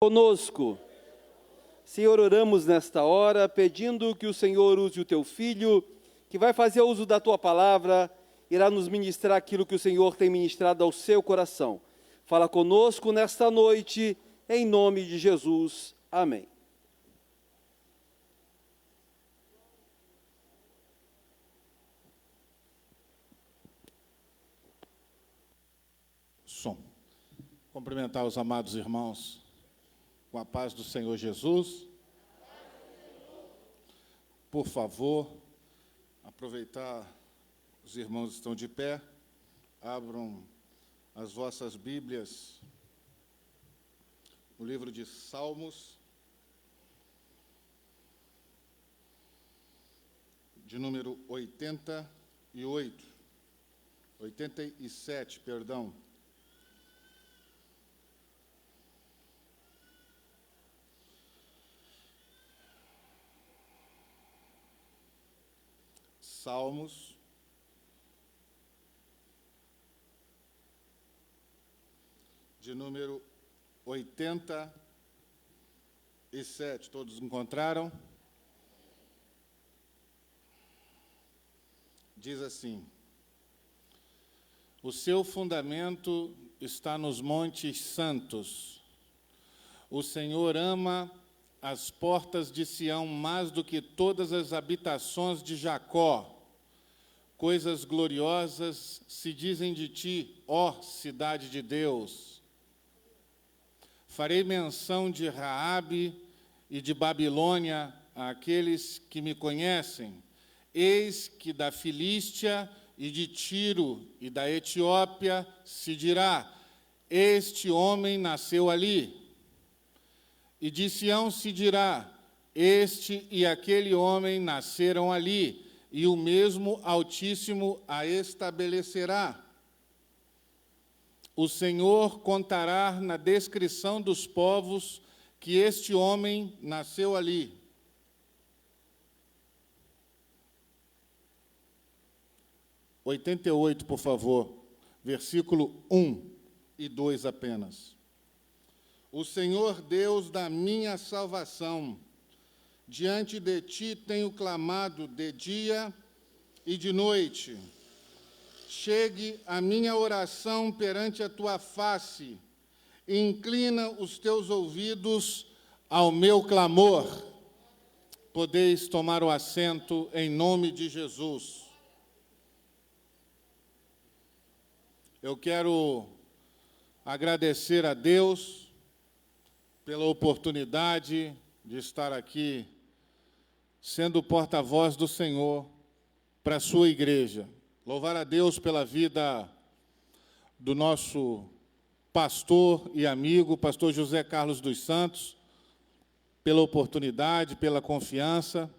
Conosco. Senhor, oramos nesta hora, pedindo que o Senhor use o teu Filho, que vai fazer uso da tua palavra, irá nos ministrar aquilo que o Senhor tem ministrado ao seu coração. Fala conosco nesta noite, em nome de Jesus. Amém. Som. Cumprimentar os amados irmãos com a paz do Senhor Jesus. Por favor, aproveitar, os irmãos estão de pé, abram as vossas Bíblias no livro de Salmos, de número 87, perdão. Salmos, de número 87. Todos encontraram? Diz assim: o seu fundamento está nos montes santos. O Senhor ama as portas de Sião mais do que todas as habitações de Jacó. Coisas gloriosas se dizem de ti, ó cidade de Deus. Farei menção de Raabe e de Babilônia àqueles que me conhecem. Eis que da Filístia e de Tiro e da Etiópia se dirá: este homem nasceu ali. E de Sião se dirá: este e aquele homem nasceram ali, e o mesmo Altíssimo a estabelecerá. O Senhor contará na descrição dos povos que este homem nasceu ali. – 88, por favor, versículo 1 e 2 apenas. O Senhor Deus da minha salvação, diante de ti tenho clamado de dia e de noite. Chegue a minha oração perante a tua face, e inclina os teus ouvidos ao meu clamor. Podeis tomar o assento em nome de Jesus. Eu quero agradecer a Deus pela oportunidade de estar aqui sendo porta-voz do Senhor para a sua igreja. Louvar a Deus pela vida do nosso pastor e amigo, pastor José Carlos dos Santos, pela oportunidade, pela confiança.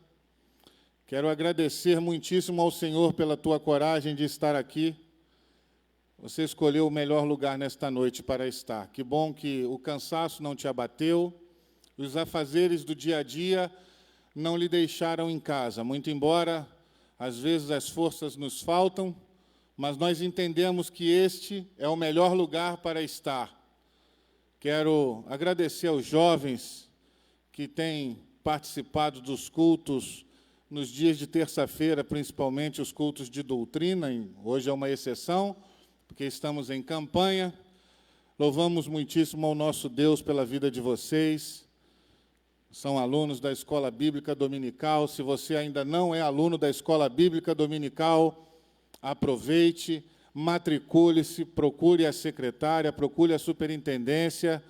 Quero agradecer muitíssimo ao Senhor pela tua coragem de estar aqui. Você escolheu o melhor lugar nesta noite para estar. Que bom que o cansaço não te abateu, os afazeres do dia a dia não lhe deixaram em casa. Muito embora, às vezes, as forças nos faltam, mas nós entendemos que este é o melhor lugar para estar. Quero agradecer aos jovens que têm participado dos cultos nos dias de terça-feira, principalmente os cultos de doutrina. Hoje é uma exceção, porque estamos em campanha. Louvamos muitíssimo ao nosso Deus pela vida de vocês. São alunos da Escola Bíblica Dominical. Se você ainda não é aluno da Escola Bíblica Dominical, aproveite, matricule-se, procure a secretária, procure a superintendência.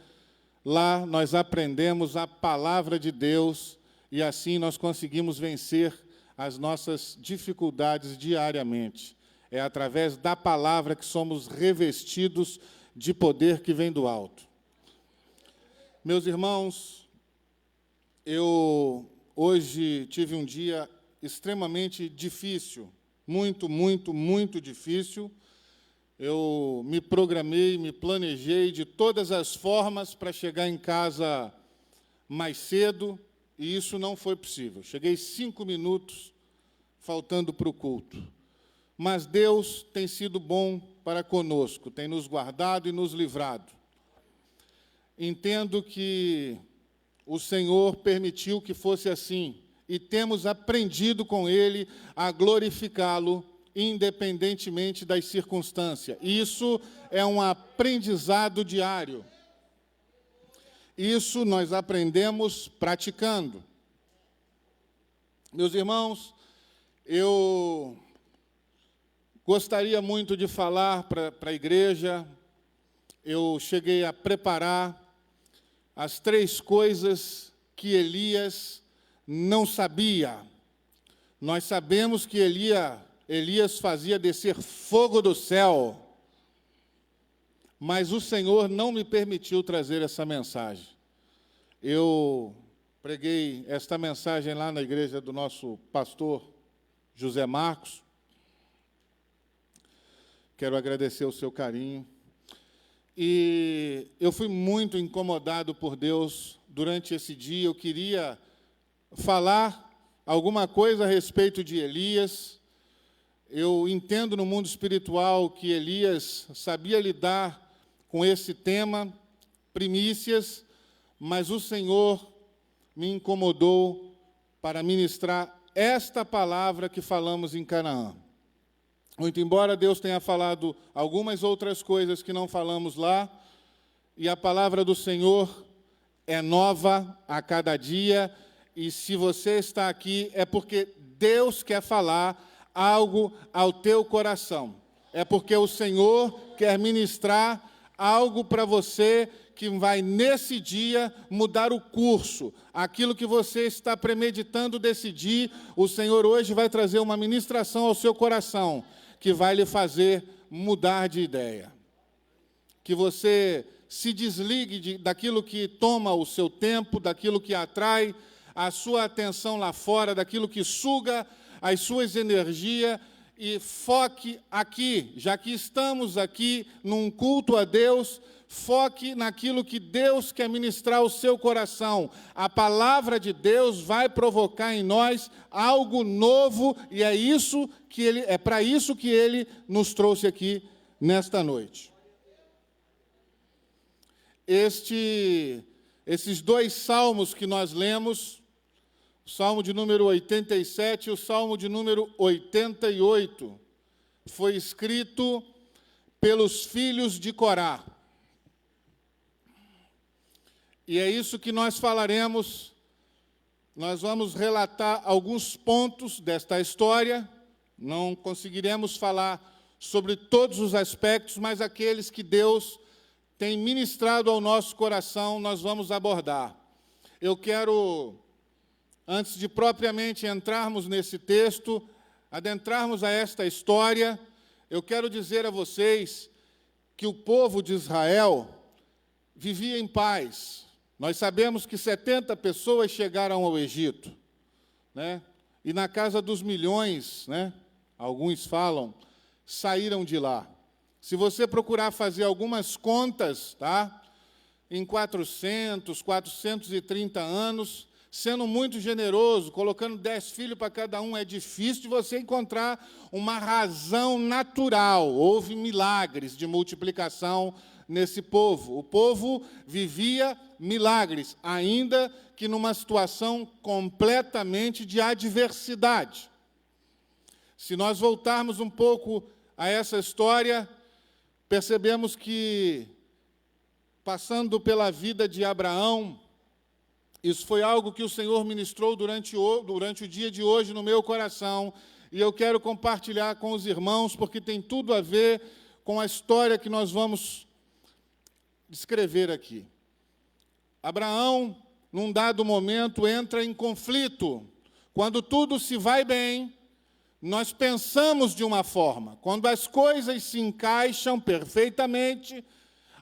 Lá nós aprendemos a palavra de Deus e assim nós conseguimos vencer as nossas dificuldades diariamente. É através da palavra que somos revestidos de poder que vem do alto. Meus irmãos, eu hoje tive um dia extremamente difícil, muito difícil. Eu me programei, me planejei de todas as formas para chegar em casa mais cedo, e isso não foi possível. Cheguei 5 minutos faltando para o culto. Mas Deus tem sido bom para conosco, tem nos guardado e nos livrado. entendo que o Senhor permitiu que fosse assim, e temos aprendido com Ele a glorificá-lo, independentemente das circunstâncias. Isso é um aprendizado diário. Isso nós aprendemos praticando. Meus irmãos, eu gostaria muito de falar para a igreja. Eu cheguei a preparar as 3 coisas que Elias não sabia. Nós sabemos que Elias fazia descer fogo do céu, mas o Senhor não me permitiu trazer essa mensagem. Eu preguei esta mensagem lá na igreja do nosso pastor José Marcos. Quero agradecer o seu carinho. E eu fui muito incomodado por Deus durante esse dia. Eu queria falar alguma coisa a respeito de Elias. Eu entendo no mundo espiritual que Elias sabia lidar com esse tema, primícias, mas o Senhor me incomodou para ministrar esta palavra que falamos em Canaã. Muito embora Deus tenha falado algumas outras coisas que não falamos lá, e a palavra do Senhor é nova a cada dia, e se você está aqui é porque Deus quer falar algo ao teu coração. É porque o Senhor quer ministrar algo para você que vai, nesse dia, mudar o curso. Aquilo que você está premeditando decidir, o Senhor hoje vai trazer uma ministração ao seu coração, que vai lhe fazer mudar de ideia. Que você se desligue daquilo que toma o seu tempo, daquilo que atrai a sua atenção lá fora, daquilo que suga as suas energias, e foque aqui, já que estamos aqui num culto a Deus, foque naquilo que Deus quer ministrar ao seu coração. A palavra de Deus vai provocar em nós algo novo, e é para isso que Ele nos trouxe aqui nesta noite. Esses 2 salmos que nós lemos, o Salmo de número 87 e o Salmo de número 88, foi escrito pelos filhos de Corá. E é isso que nós falaremos. Nós vamos relatar alguns pontos desta história. Não conseguiremos falar sobre todos os aspectos, mas aqueles que Deus tem ministrado ao nosso coração, nós vamos abordar. Eu quero, antes de propriamente entrarmos nesse texto, adentrarmos a esta história, eu quero dizer a vocês que o povo de Israel vivia em paz. Nós sabemos que 70 pessoas chegaram ao Egito, né? E na casa dos milhões, né? Alguns falam, saíram de lá. Se você procurar fazer algumas contas, tá? Em 430 anos, sendo muito generoso, colocando 10 filhos para cada um, é difícil de você encontrar uma razão natural. Houve milagres de multiplicação nesse povo. O povo vivia milagres, ainda que numa situação completamente de adversidade. Se nós voltarmos um pouco a essa história, percebemos que, passando pela vida de Abraão, isso foi algo que o Senhor ministrou durante o dia de hoje no meu coração, e eu quero compartilhar com os irmãos, porque tem tudo a ver com a história que nós vamos descrever aqui. Abraão, num dado momento, entra em conflito. Quando tudo se vai bem, nós pensamos de uma forma. Quando as coisas se encaixam perfeitamente,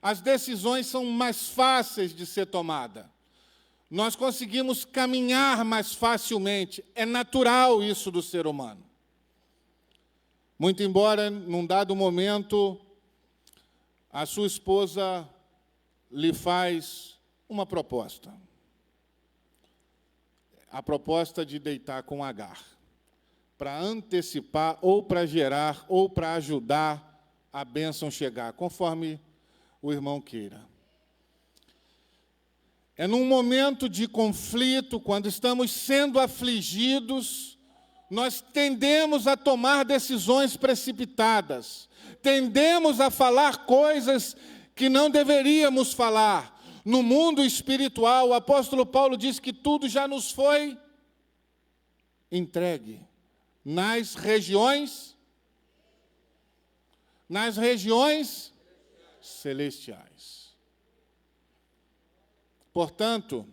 as decisões são mais fáceis de ser tomadas. Nós conseguimos caminhar mais facilmente. É natural isso do ser humano. Muito embora, num dado momento, a sua esposa lhe faz uma proposta. A proposta de deitar com Agar, para antecipar, ou para gerar, ou para ajudar a bênção chegar, conforme o irmão queira. É num momento de conflito, quando estamos sendo afligidos, nós tendemos a tomar decisões precipitadas, tendemos a falar coisas que não deveríamos falar. No mundo espiritual, o apóstolo Paulo diz que tudo já nos foi entregue nas regiões celestiais. Portanto,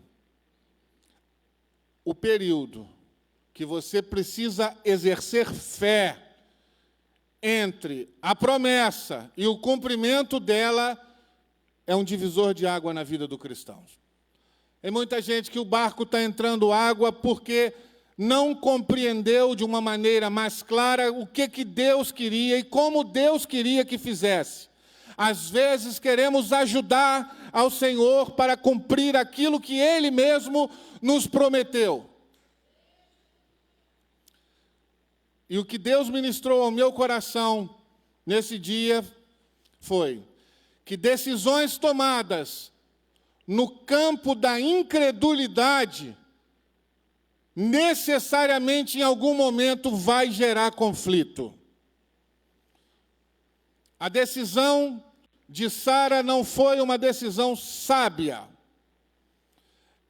o período que você precisa exercer fé entre a promessa e o cumprimento dela é um divisor de água na vida do cristão. Tem muita gente que o barco está entrando água porque não compreendeu de uma maneira mais clara o que Deus queria e como Deus queria que fizesse. Às vezes queremos ajudar ao Senhor para cumprir aquilo que Ele mesmo nos prometeu. E o que Deus ministrou ao meu coração nesse dia foi que decisões tomadas no campo da incredulidade necessariamente em algum momento vai gerar conflito. A decisão de Sara não foi uma decisão sábia.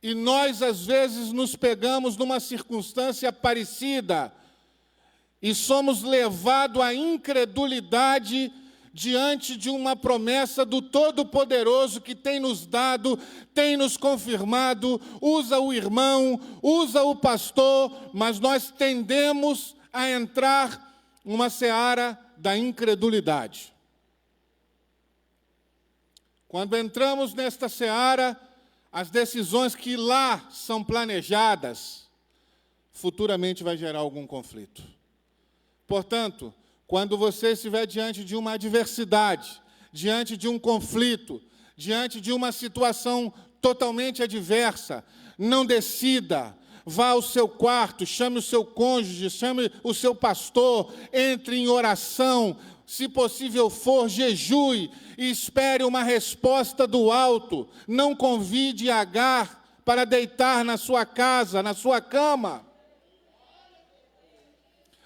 E nós, às vezes, nos pegamos numa circunstância parecida e somos levados à incredulidade diante de uma promessa do Todo-Poderoso que tem nos dado, tem nos confirmado, usa o irmão, usa o pastor, mas nós tendemos a entrar numa seara da incredulidade. Quando entramos nesta seara, as decisões que lá são planejadas, futuramente vai gerar algum conflito. Portanto, quando você estiver diante de uma adversidade, diante de um conflito, diante de uma situação totalmente adversa, não decida, vá ao seu quarto, chame o seu cônjuge, chame o seu pastor, entre em oração, se possível for, jejue e espere uma resposta do alto. Não convide Agar para deitar na sua casa, na sua cama.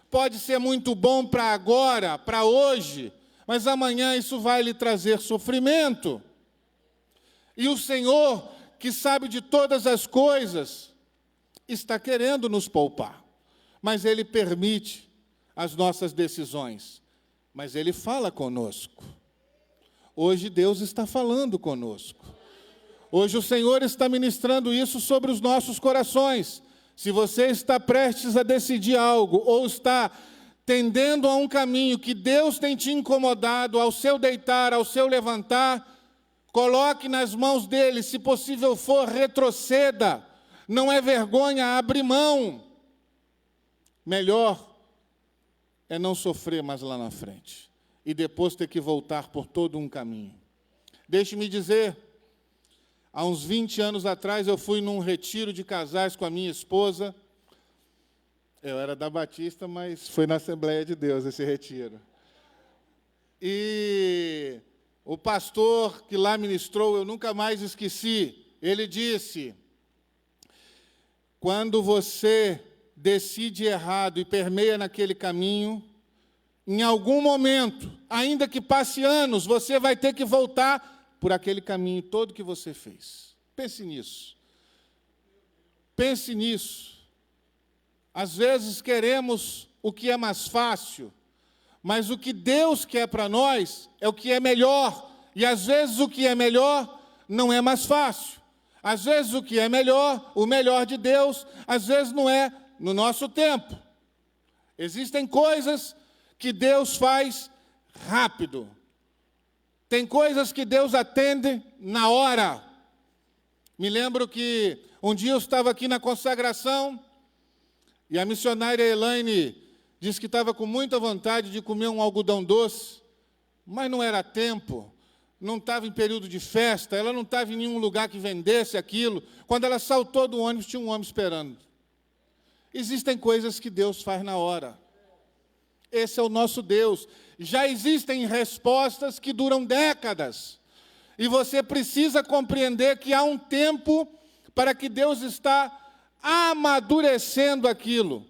Pode ser muito bom para agora, para hoje, mas amanhã isso vai lhe trazer sofrimento. E o Senhor, que sabe de todas as coisas, está querendo nos poupar. Mas Ele permite as nossas decisões. Mas Ele fala conosco. Hoje Deus está falando conosco. Hoje o Senhor está ministrando isso sobre os nossos corações. Se você está prestes a decidir algo, ou está tendendo a um caminho que Deus tem te incomodado, ao seu deitar, ao seu levantar, coloque nas mãos dele, se possível for, retroceda. Não é vergonha abrir mão. Melhor é não sofrer mais lá na frente, e depois ter que voltar por todo um caminho. Deixe-me dizer, há uns 20 anos atrás, eu fui num retiro de casais com a minha esposa. Eu era da Batista, mas foi na Assembleia de Deus esse retiro. E o pastor que lá ministrou, eu nunca mais esqueci, ele disse: quando você decide errado e permeia naquele caminho, em algum momento, ainda que passe anos, você vai ter que voltar por aquele caminho todo que você fez. Pense nisso. Pense nisso. Às vezes queremos o que é mais fácil, mas o que Deus quer para nós é o que é melhor. E às vezes o que é melhor não é mais fácil. Às vezes o que é melhor, o melhor de Deus, às vezes não é no nosso tempo. Existem coisas que Deus faz rápido. Tem coisas que Deus atende na hora. Me lembro que um dia eu estava aqui na consagração e a missionária Elaine disse que estava com muita vontade de comer um algodão doce, mas não era tempo, não estava em período de festa, ela não estava em nenhum lugar que vendesse aquilo. Quando ela saltou do ônibus, tinha um homem esperando. Existem coisas que Deus faz na hora. Esse é o nosso Deus. Já existem respostas que duram décadas. E você precisa compreender que há um tempo para que Deus está amadurecendo aquilo,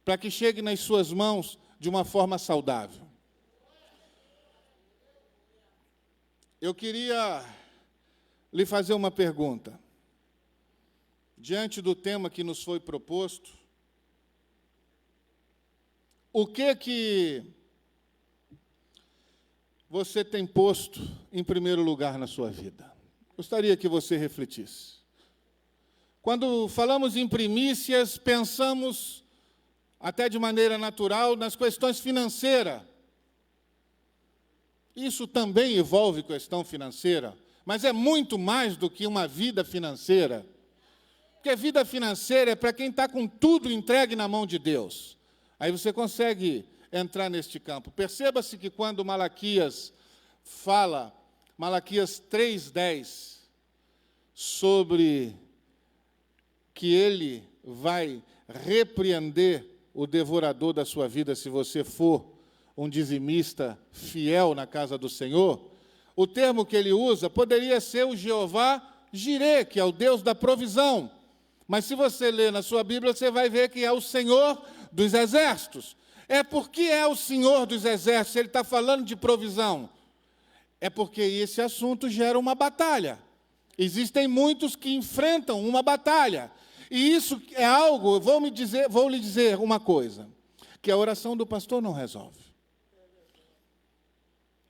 para que chegue nas suas mãos de uma forma saudável. Eu queria lhe fazer uma pergunta. Diante do tema que nos foi proposto, o que você tem posto em primeiro lugar na sua vida? Gostaria que você refletisse. Quando falamos em primícias, pensamos, até de maneira natural, nas questões financeiras. Isso também envolve questão financeira, mas é muito mais do que uma vida financeira. Porque vida financeira é para quem está com tudo entregue na mão de Deus. Aí você consegue entrar neste campo. Perceba-se que quando Malaquias fala, Malaquias 3:10, sobre que ele vai repreender o devorador da sua vida se você for um dizimista fiel na casa do Senhor, o termo que ele usa poderia ser o Jeová Jirê, que é o Deus da provisão. Mas se você ler na sua Bíblia, você vai ver que é o Senhor dos exércitos. É porque é o Senhor dos exércitos, ele está falando de provisão. É porque esse assunto gera uma batalha. Existem muitos que enfrentam uma batalha. E isso é algo, vou lhe dizer uma coisa, que a oração do pastor não resolve.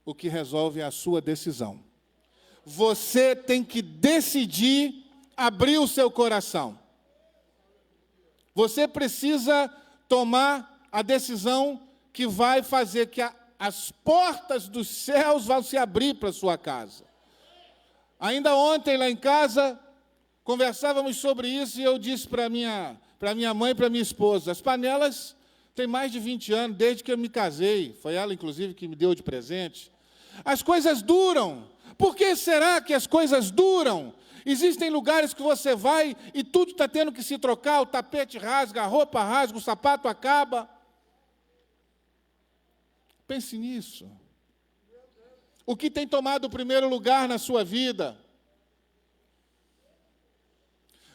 O que resolve é a sua decisão. Você tem que decidir abrir o seu coração. Você precisa tomar a decisão que vai fazer que as portas dos céus vão se abrir para a sua casa. Ainda ontem, lá em casa, conversávamos sobre isso e eu disse para minha mãe e para minha esposa, as panelas têm mais de 20 anos, desde que eu me casei, foi ela, inclusive, que me deu de presente. As coisas duram. Por que será que as coisas duram? Existem lugares que você vai e tudo está tendo que se trocar, o tapete rasga, a roupa rasga, o sapato acaba. Pense nisso. O que tem tomado o primeiro lugar na sua vida?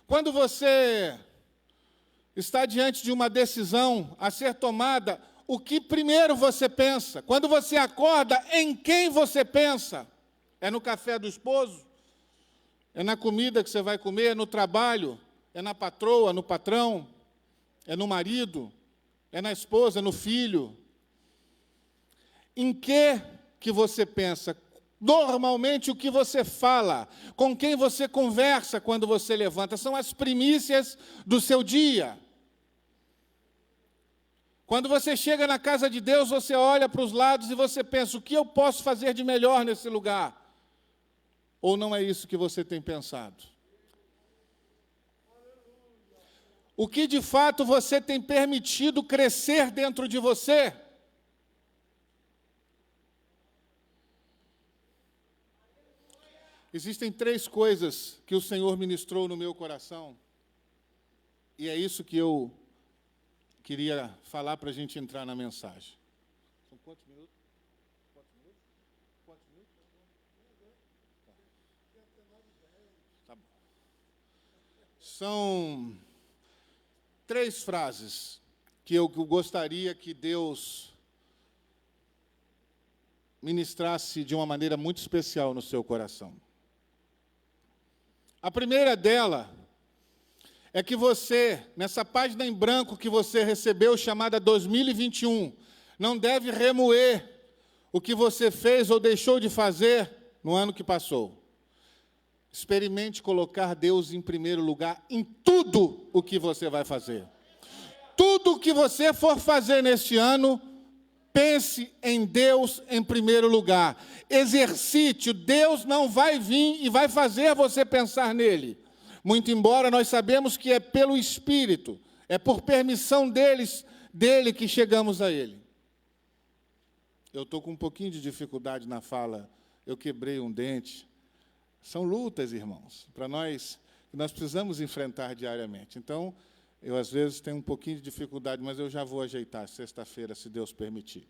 Quando você está diante de uma decisão a ser tomada, o que primeiro você pensa? Quando você acorda, em quem você pensa? É no café do esposo? É na comida que você vai comer? É no trabalho? É na patroa, no patrão? É no marido? É na esposa, no filho? Em que você pensa? Normalmente o que você fala, com quem você conversa quando você levanta, são as primícias do seu dia. Quando você chega na casa de Deus, você olha para os lados e você pensa, o que eu posso fazer de melhor nesse lugar? Ou não é isso que você tem pensado? O que de fato você tem permitido crescer dentro de você? Existem 3 coisas que o Senhor ministrou no meu coração, e é isso que eu queria falar para a gente entrar na mensagem. São quantos minutos? Quantos minutos? Tá bom. São 3 frases que eu gostaria que Deus ministrasse de uma maneira muito especial no seu coração. A primeira dela é que você, nessa página em branco que você recebeu, chamada 2021, não deve remoer o que você fez ou deixou de fazer no ano que passou. Experimente colocar Deus em primeiro lugar em tudo o que você vai fazer. Tudo o que você for fazer neste ano, pense em Deus em primeiro lugar. Exercite, Deus não vai vir e vai fazer você pensar nele. Muito embora nós sabemos que é pelo Espírito, é por permissão dele que chegamos a ele. Eu estou com um pouquinho de dificuldade na fala, eu quebrei um dente. São lutas, irmãos, para nós, que nós precisamos enfrentar diariamente. Então, eu às vezes tenho um pouquinho de dificuldade, mas eu já vou ajeitar sexta-feira, se Deus permitir.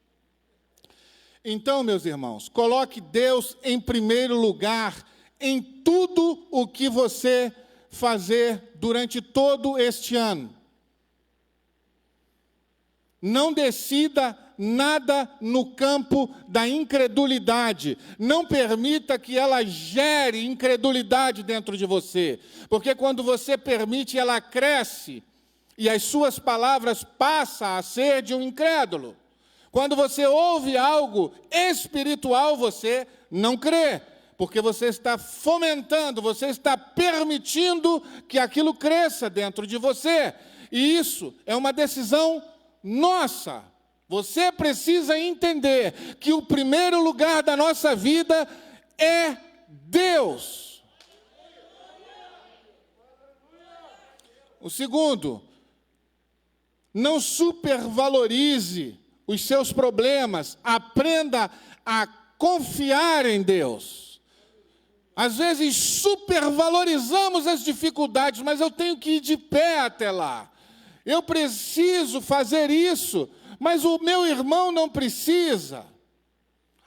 Então, meus irmãos, coloque Deus em primeiro lugar em tudo o que você fazer durante todo este ano. Não decida nada no campo da incredulidade. Não permita que ela gere incredulidade dentro de você. Porque quando você permite, ela cresce e as suas palavras passam a ser de um incrédulo. Quando você ouve algo espiritual, você não crê. Porque você está fomentando, você está permitindo que aquilo cresça dentro de você. E isso é uma decisão nossa. Você precisa entender que o primeiro lugar da nossa vida é Deus. O segundo, não supervalorize os seus problemas, aprenda a confiar em Deus. Às vezes supervalorizamos as dificuldades, mas eu tenho que ir de pé até lá. Eu preciso fazer isso, mas o meu irmão não precisa.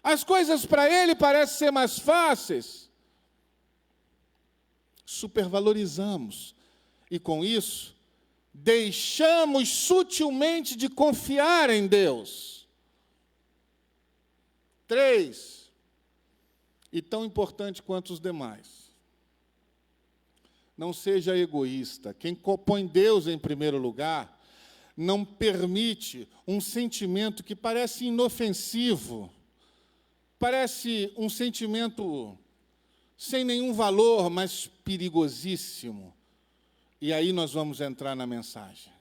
As coisas para ele parecem ser mais fáceis. Supervalorizamos. E com isso, deixamos sutilmente de confiar em Deus. 3, e tão importante quanto os demais. Não seja egoísta. Quem põe Deus em primeiro lugar, não permite um sentimento que parece inofensivo, parece um sentimento sem nenhum valor, mas perigosíssimo. E aí nós vamos entrar na mensagem.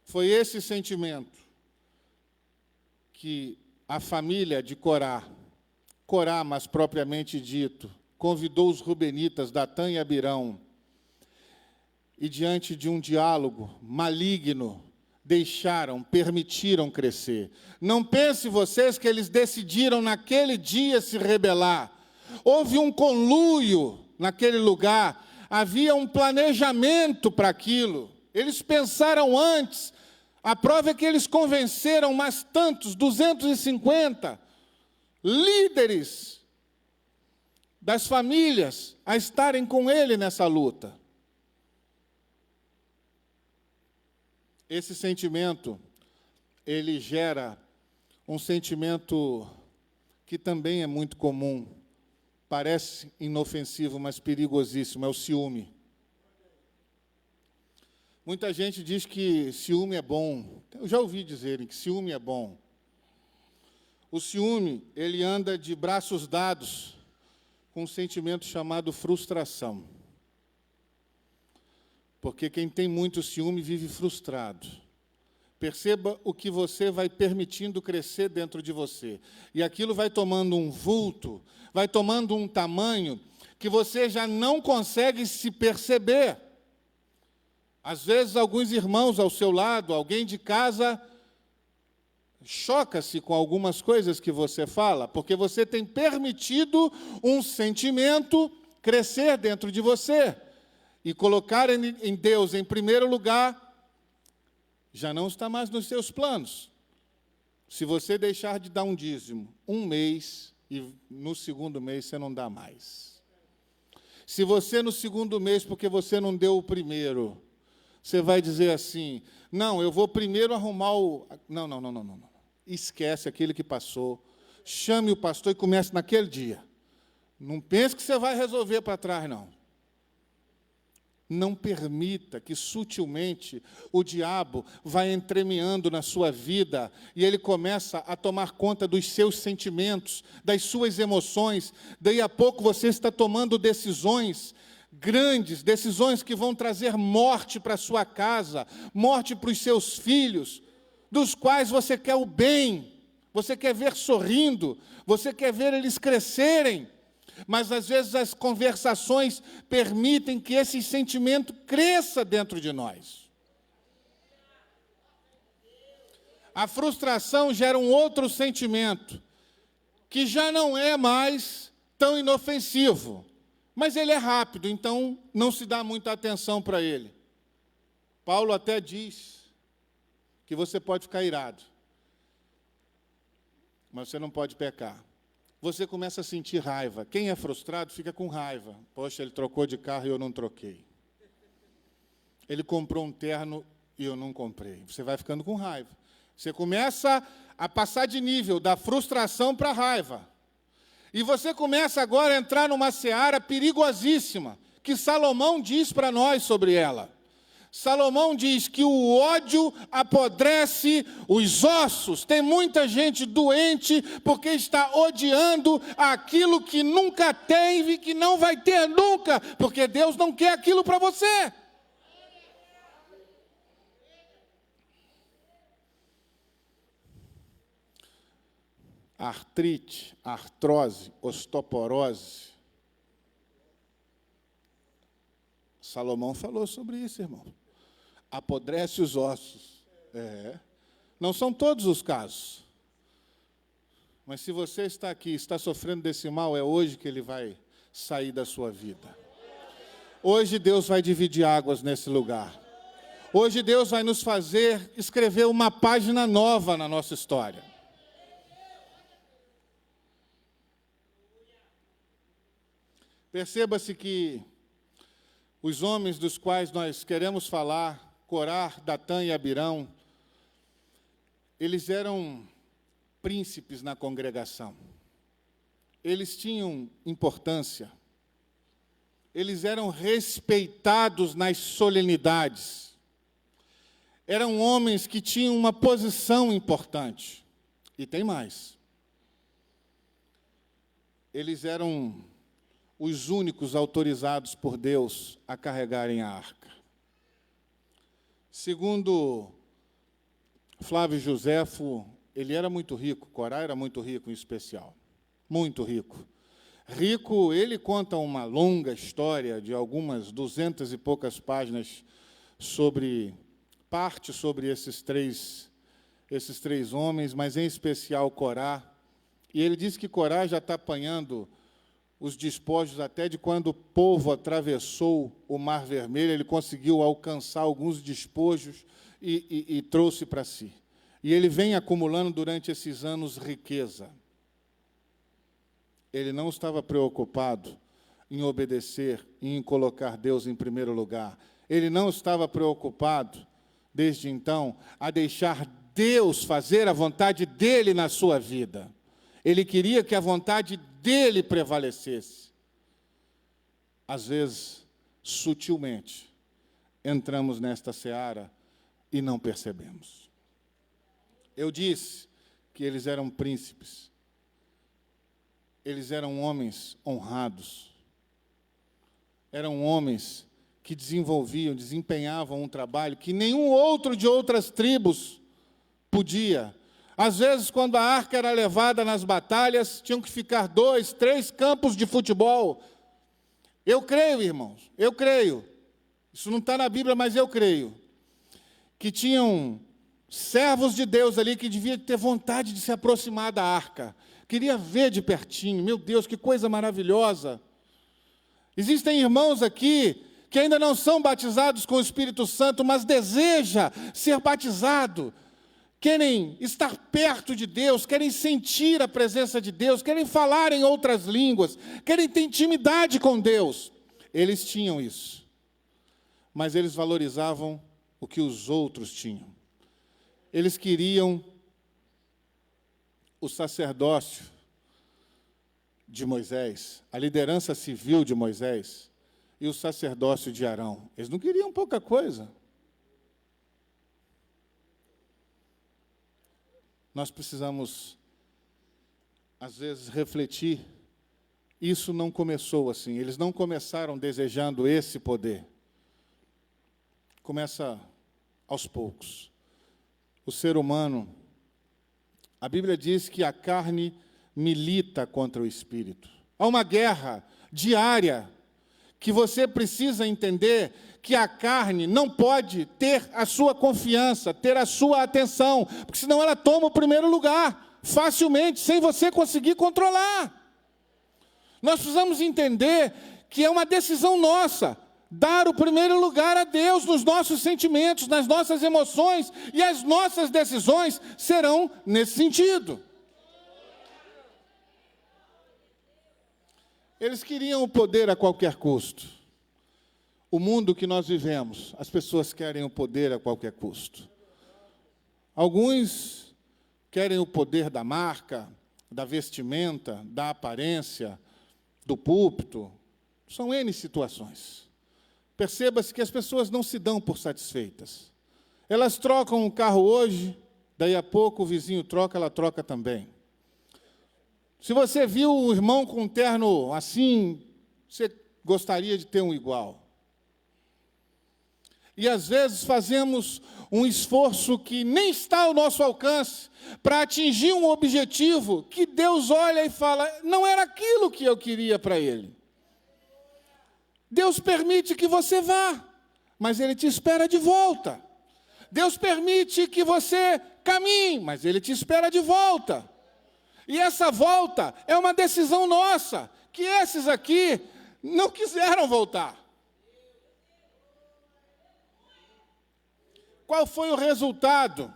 Foi esse sentimento que a família de Corá, mais propriamente dito, convidou os rubenitas, Datã e Abirão, e diante de um diálogo maligno, permitiram crescer. Não pense vocês que eles decidiram naquele dia se rebelar. Houve um conluio naquele lugar, havia um planejamento para aquilo. Eles pensaram antes. A prova é que eles convenceram mais tantos, 250 líderes das famílias a estarem com ele nessa luta. Esse sentimento, ele gera um sentimento que também é muito comum, parece inofensivo, mas perigosíssimo, é o ciúme. Muita gente diz que ciúme é bom. Eu já ouvi dizerem que ciúme é bom. O ciúme, ele anda de braços dados com um sentimento chamado frustração. Porque quem tem muito ciúme vive frustrado. Perceba o que você vai permitindo crescer dentro de você. E aquilo vai tomando um vulto, vai tomando um tamanho que você já não consegue se perceber. Às vezes, alguns irmãos ao seu lado, alguém de casa, choca-se com algumas coisas que você fala, porque você tem permitido um sentimento crescer dentro de você. E colocar em Deus em primeiro lugar, já não está mais nos seus planos. Se você deixar de dar um dízimo um mês, e no segundo mês você não dá mais. Se você no segundo mês, porque você não deu o primeiro, você vai dizer assim, não, eu vou primeiro arrumar o... Não. Esquece aquele que passou. Chame o pastor e comece naquele dia. Não pense que você vai resolver para trás, não. Não permita que sutilmente o diabo vá entremeando na sua vida e ele começa a tomar conta dos seus sentimentos, das suas emoções. Daí a pouco você está tomando decisões grandes, decisões que vão trazer morte para a sua casa, morte para os seus filhos, dos quais você quer o bem, você quer ver sorrindo, você quer ver eles crescerem. Mas, às vezes, as conversações permitem que esse sentimento cresça dentro de nós. A frustração gera um outro sentimento, que já não é mais tão inofensivo, mas ele é rápido, então não se dá muita atenção para ele. Paulo até diz que você pode ficar irado, mas você não pode pecar. Você começa a sentir raiva. Quem é frustrado fica com raiva. Poxa, ele trocou de carro e eu não troquei. ele comprou um terno e eu não comprei. Você vai ficando com raiva. Você começa a passar de nível da frustração para a raiva. E você começa agora a entrar numa seara perigosíssima, que Salomão diz para nós sobre ela. Salomão diz que o ódio apodrece os ossos. Tem muita gente doente porque está odiando aquilo que nunca teve e que não vai ter nunca, porque Deus não quer aquilo para você. Artrite, artrose, osteoporose. Salomão falou sobre isso, irmão. Apodrece os ossos. Não são todos os casos. Mas se você está aqui, está sofrendo desse mal, é hoje que ele vai sair da sua vida. Hoje Deus vai dividir águas nesse lugar. Hoje Deus vai nos fazer escrever uma página nova na nossa história. Perceba-se que os homens dos quais nós queremos falar, Corá, Datã e Abirão, eles eram príncipes na congregação. Eles tinham importância. Eles eram respeitados nas solenidades. Eram homens que tinham uma posição importante. E tem mais. Eles eram os únicos autorizados por Deus a carregarem a arca. Segundo Flávio Joséfo, ele era muito rico, Corá era muito rico em especial, muito rico. Rico, ele conta uma longa história de algumas 200 e poucas páginas sobre esses três homens, mas em especial Corá. E ele diz que Corá já está apanhando os despojos até de quando o povo atravessou o Mar Vermelho, ele conseguiu alcançar alguns despojos e trouxe para si. E ele vem acumulando durante esses anos riqueza. Ele não estava preocupado em obedecer e em colocar Deus em primeiro lugar. Ele não estava preocupado, desde então, a deixar Deus fazer a vontade dele na sua vida. Ele queria que a vontade dele prevalecesse. Às vezes, sutilmente, entramos nesta seara e não percebemos. Eu disse que eles eram príncipes. Eles eram homens honrados. Eram homens que desempenhavam um trabalho que nenhum outro de outras tribos podia. Às vezes, quando a arca era levada nas batalhas, tinham que ficar 2, 3 campos de futebol. Eu creio, irmãos, eu creio. Isso não está na Bíblia, mas eu creio. Que tinham servos de Deus ali que deviam ter vontade de se aproximar da arca. Queria ver de pertinho. Meu Deus, que coisa maravilhosa. Existem irmãos aqui que ainda não são batizados com o Espírito Santo, mas desejam ser batizado. Querem estar perto de Deus, querem sentir a presença de Deus, querem falar em outras línguas, querem ter intimidade com Deus. Eles tinham isso, mas eles valorizavam o que os outros tinham. Eles queriam o sacerdócio de Moisés, a liderança civil de Moisés e o sacerdócio de Arão. Eles não queriam pouca coisa. Nós precisamos, às vezes, refletir. Isso não começou assim. Eles não começaram desejando esse poder. Começa aos poucos. O ser humano, a Bíblia diz que a carne milita contra o espírito. Há uma guerra diária que você precisa entender que a carne não pode ter a sua confiança, ter a sua atenção, porque senão ela toma o primeiro lugar, facilmente, sem você conseguir controlar. Nós precisamos entender que é uma decisão nossa, dar o primeiro lugar a Deus nos nossos sentimentos, nas nossas emoções, e as nossas decisões serão nesse sentido. Eles queriam o poder a qualquer custo. o mundo que nós vivemos, as pessoas querem o poder a qualquer custo. Alguns querem o poder da marca, da vestimenta, da aparência, do púlpito. São N situações. Perceba-se que as pessoas não se dão por satisfeitas. Elas trocam um carro hoje, daí a pouco o vizinho troca, ela troca também. Se você viu um irmão com um terno assim, você gostaria de ter um igual. E, às vezes, fazemos um esforço que nem está ao nosso alcance para atingir um objetivo que Deus olha e fala, não era aquilo que eu queria para ele. Deus permite que você vá, mas Ele te espera de volta. Deus permite que você caminhe, mas Ele te espera de volta. E essa volta é uma decisão nossa, que esses aqui não quiseram voltar. Qual foi o resultado?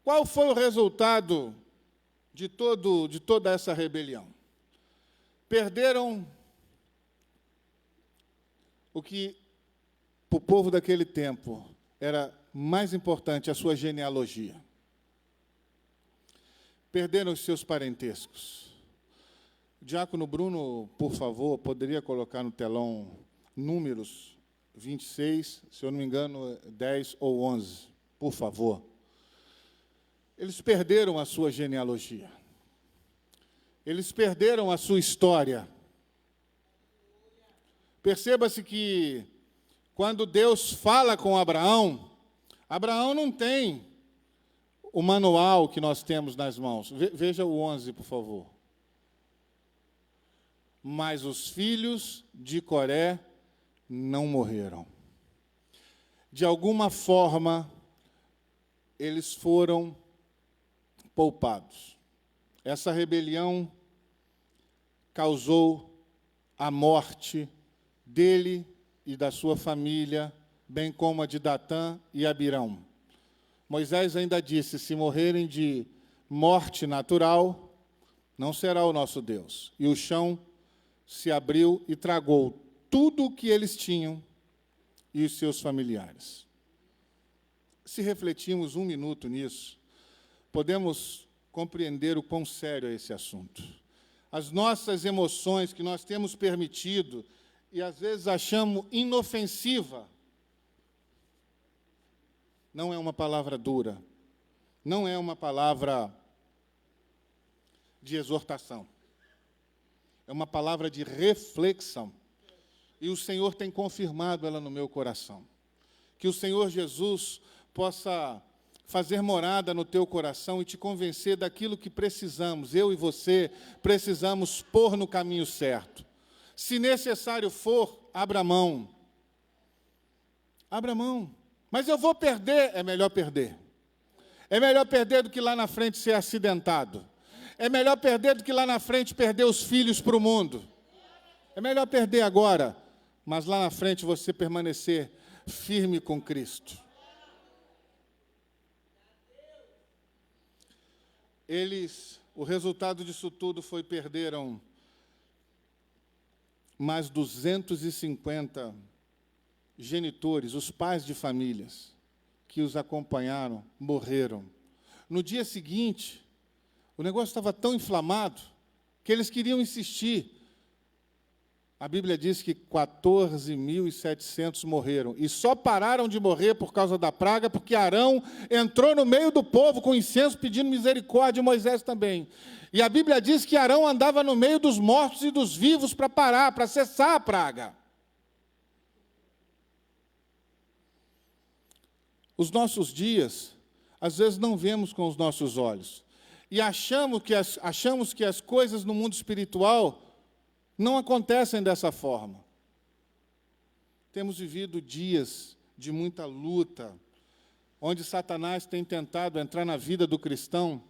Qual foi o resultado de toda essa rebelião? Perderam o que, para o povo daquele tempo, era mais importante, a sua genealogia. Perderam os seus parentescos. O diácono Bruno, por favor, poderia colocar no telão Números 26, se eu não me engano, 10 ou 11, por favor. Eles perderam a sua genealogia. Eles perderam a sua história. Perceba-se que, quando Deus fala com Abraão, Abraão não tem o manual que nós temos nas mãos. Veja o 11, por favor. Mas os filhos de Coré não morreram. De alguma forma, eles foram poupados. Essa rebelião causou a morte dele e da sua família, bem como a de Datã e Abirão. Moisés ainda disse, se morrerem de morte natural, não será o nosso Deus. E o chão se abriu e tragou tudo o que eles tinham e os seus familiares. Se refletirmos um minuto nisso, podemos compreender o quão sério é esse assunto. As nossas emoções que nós temos permitido e às vezes achamos inofensiva, não é uma palavra dura, não é uma palavra de exortação, é uma palavra de reflexão. E o Senhor tem confirmado ela no meu coração. Que o Senhor Jesus possa fazer morada no teu coração e te convencer daquilo que precisamos, eu e você, precisamos pôr no caminho certo. Se necessário for, abra mão. Abra mão. Mas eu vou perder, é melhor perder. É melhor perder do que lá na frente ser acidentado. É melhor perder do que lá na frente perder os filhos para o mundo. É melhor perder agora, mas lá na frente você permanecer firme com Cristo. O resultado disso tudo foi perderam mais 250 genitores, os pais de famílias que os acompanharam, morreram. No dia seguinte, o negócio estava tão inflamado que eles queriam insistir. A Bíblia diz que 14.700 morreram. E só pararam de morrer por causa da praga, porque Arão entrou no meio do povo com incenso pedindo misericórdia, e Moisés também. E a Bíblia diz que Arão andava no meio dos mortos e dos vivos para parar, para cessar a praga. Os nossos dias, às vezes, não vemos com os nossos olhos. E achamos que as coisas no mundo espiritual não acontecem dessa forma. Temos vivido dias de muita luta, onde Satanás tem tentado entrar na vida do cristão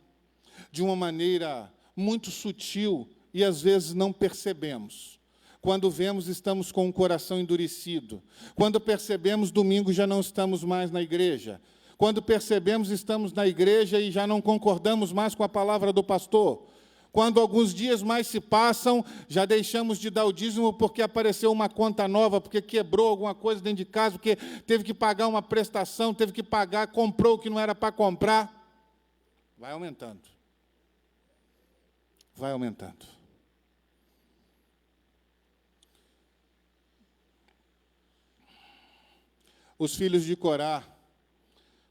de uma maneira muito sutil e às vezes não percebemos. Quando vemos, estamos com o coração endurecido. Quando percebemos, domingo já não estamos mais na igreja. Quando percebemos, estamos na igreja e já não concordamos mais com a palavra do pastor. Quando alguns dias mais se passam, já deixamos de dar o dízimo porque apareceu uma conta nova, porque quebrou alguma coisa dentro de casa, porque teve que pagar uma prestação, teve que pagar, comprou o que não era para comprar. Vai aumentando. Vai aumentando. Os filhos de Corá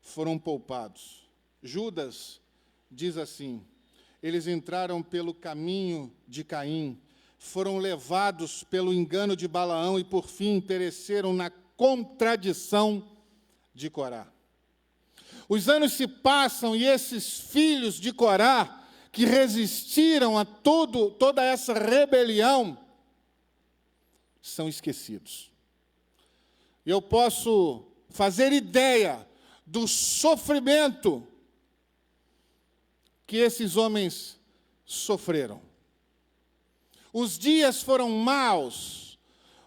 foram poupados. Judas diz assim: eles entraram pelo caminho de Caim, foram levados pelo engano de Balaão e, por fim, pereceram na contradição de Corá. Os anos se passam e esses filhos de Corá, que resistiram a toda essa rebelião, são esquecidos. Eu posso fazer ideia do sofrimento que esses homens sofreram. Os dias foram maus,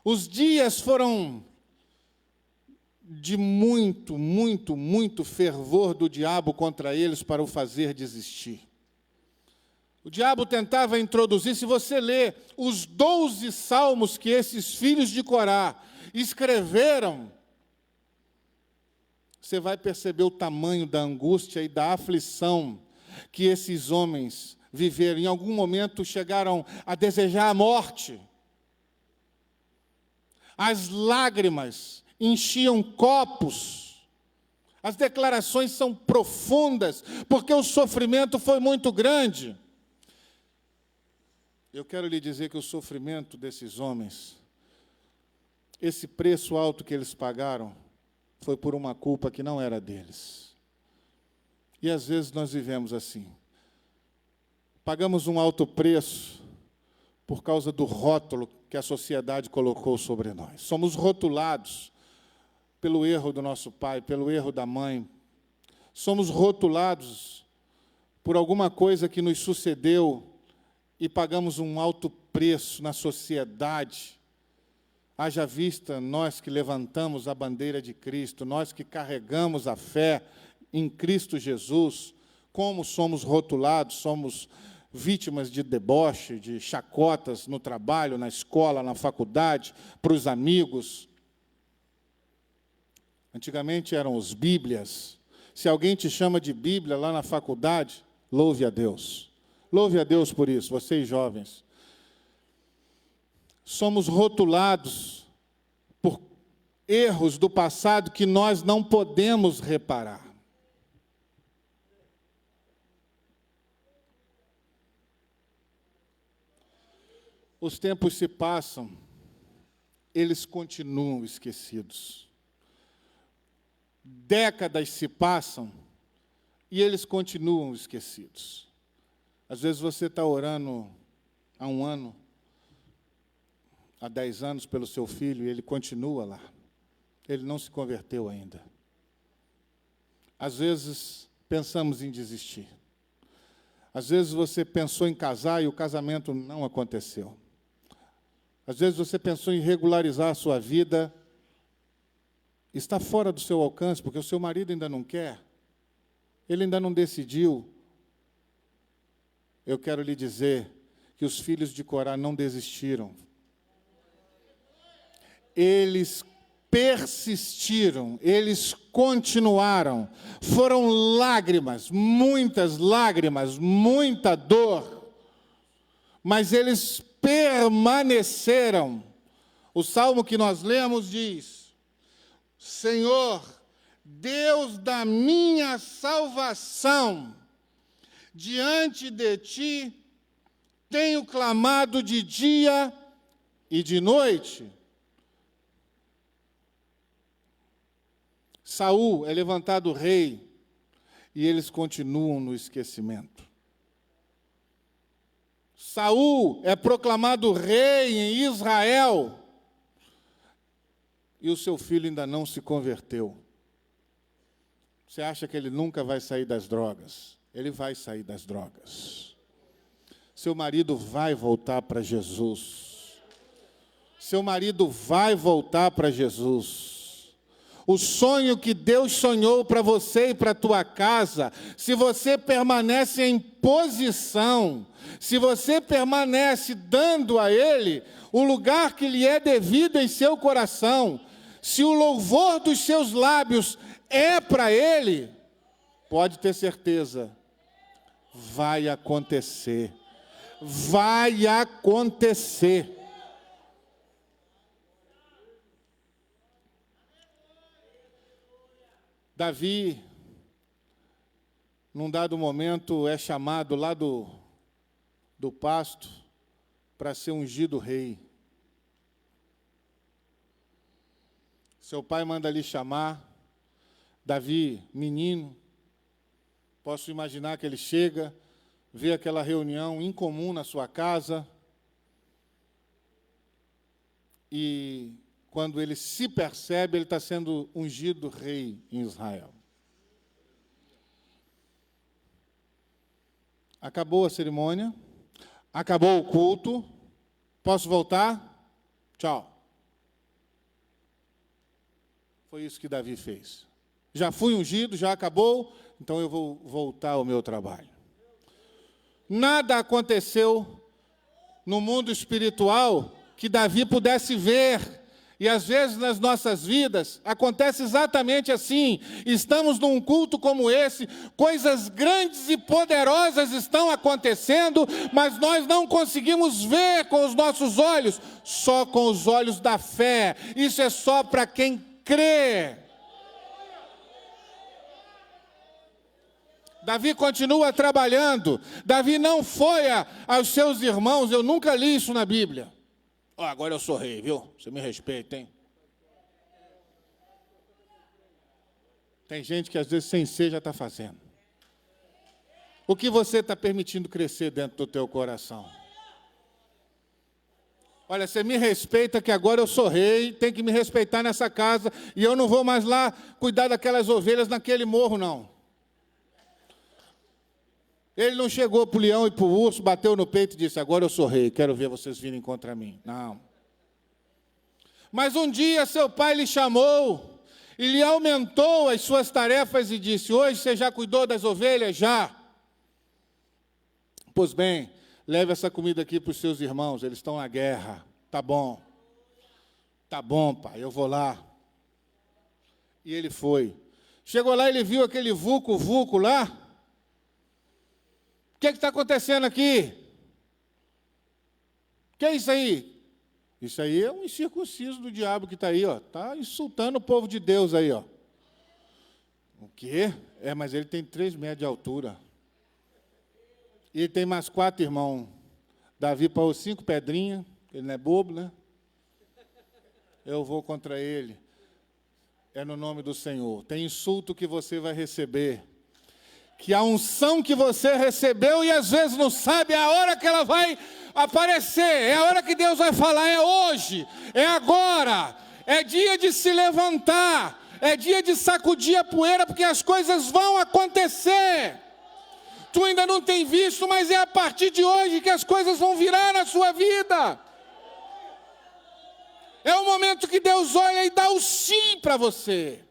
os dias foram de muito, muito, muito fervor do diabo contra eles para o fazer desistir. O diabo tentava introduzir, se você ler os 12 salmos que esses filhos de Corá escreveram, você vai perceber o tamanho da angústia e da aflição que esses homens viveram. Em algum momento chegaram a desejar a morte. As lágrimas enchiam copos. As declarações são profundas, porque o sofrimento foi muito grande. Eu quero lhe dizer que o sofrimento desses homens, esse preço alto que eles pagaram, foi por uma culpa que não era deles. E às vezes nós vivemos assim. Pagamos um alto preço por causa do rótulo que a sociedade colocou sobre nós. Somos rotulados pelo erro do nosso pai, pelo erro da mãe. Somos rotulados por alguma coisa que nos sucedeu e pagamos um alto preço na sociedade. Haja vista nós que levantamos a bandeira de Cristo, nós que carregamos a fé em Cristo Jesus, como somos rotulados, somos vítimas de deboche, de chacotas no trabalho, na escola, na faculdade, para os amigos. Antigamente eram os Bíblias. Se alguém te chama de Bíblia lá na faculdade, louve a Deus. Louve a Deus por isso, vocês jovens. Somos rotulados por erros do passado que nós não podemos reparar. Os tempos se passam, eles continuam esquecidos. Décadas se passam e eles continuam esquecidos. Às vezes você está orando há 1 ano, há 10 anos pelo seu filho e ele continua lá. Ele não se converteu ainda. Às vezes pensamos em desistir. Às vezes você pensou em casar e o casamento não aconteceu. Às vezes você pensou em regularizar a sua vida, está fora do seu alcance, porque o seu marido ainda não quer, ele ainda não decidiu. Eu quero lhe dizer que os filhos de Corá não desistiram. Eles persistiram, eles continuaram. Foram lágrimas, muita dor, mas eles permaneceram. O salmo que nós lemos diz: Senhor, Deus da minha salvação, diante de ti tenho clamado de dia e de noite. Saul é levantado rei e eles continuam no esquecimento. Saul é proclamado rei em Israel e o seu filho ainda não se converteu. Você acha que ele nunca vai sair das drogas? Ele vai sair das drogas. Seu marido vai voltar para Jesus. Seu marido vai voltar para Jesus. o sonho que Deus sonhou para você e para a tua casa, se você permanece em posição, se você permanece dando a Ele o lugar que lhe é devido em seu coração, se o louvor dos seus lábios é para Ele, pode ter certeza, vai acontecer. Vai acontecer. Davi, num dado momento, é chamado lá do pasto para ser ungido rei. Seu pai manda lhe chamar. Davi, menino, posso imaginar que ele chega, vê aquela reunião incomum na sua casa, e quando ele se percebe, ele está sendo ungido rei em Israel. Acabou a cerimônia, acabou o culto, posso voltar? Tchau. Foi isso que Davi fez. Já fui ungido, já acabou, então eu vou voltar ao meu trabalho. Nada aconteceu no mundo espiritual que Davi pudesse ver. E às vezes nas nossas vidas acontece exatamente assim. Estamos num culto como esse, coisas grandes e poderosas estão acontecendo, mas nós não conseguimos ver com os nossos olhos, só com os olhos da fé. Isso é só para quem crê. Davi continua trabalhando. Davi não foi aos seus irmãos, eu nunca li isso na Bíblia. Agora eu sou rei, viu? Você me respeita, hein? Tem gente que às vezes sem ser já está fazendo. O que você está permitindo crescer dentro do teu coração? Olha, você me respeita que agora eu sou rei, tem que me respeitar nessa casa, e eu não vou mais lá cuidar daquelas ovelhas naquele morro, não. Ele não chegou para o leão e para o urso, bateu no peito e disse, agora eu sou rei, quero ver vocês virem contra mim. Não. Mas um dia seu pai lhe chamou, e lhe aumentou as suas tarefas e disse, hoje você já cuidou das ovelhas? Já. Pois bem, leve essa comida aqui para os seus irmãos, eles estão na guerra. Tá bom, pai, eu vou lá. E ele foi. Chegou lá, ele viu aquele vulco lá. O que está acontecendo aqui? O que é isso aí? Isso aí é um incircunciso do diabo que está aí, ó. Está insultando o povo de Deus aí, ó. O quê? Mas ele tem 3 metros de altura. E ele tem mais 4 irmãos. Davi pôs 5 pedrinhas, ele não é bobo, né? Eu vou contra ele. É no nome do Senhor. Tem insulto que você vai receber. Que a unção que você recebeu e às vezes não sabe a hora que ela vai aparecer, é a hora que Deus vai falar, é hoje, é agora, é dia de se levantar, é dia de sacudir a poeira, porque as coisas vão acontecer. Tu ainda não tem visto, mas é a partir de hoje que as coisas vão virar na sua vida. É o momento que Deus olha e dá o sim para você.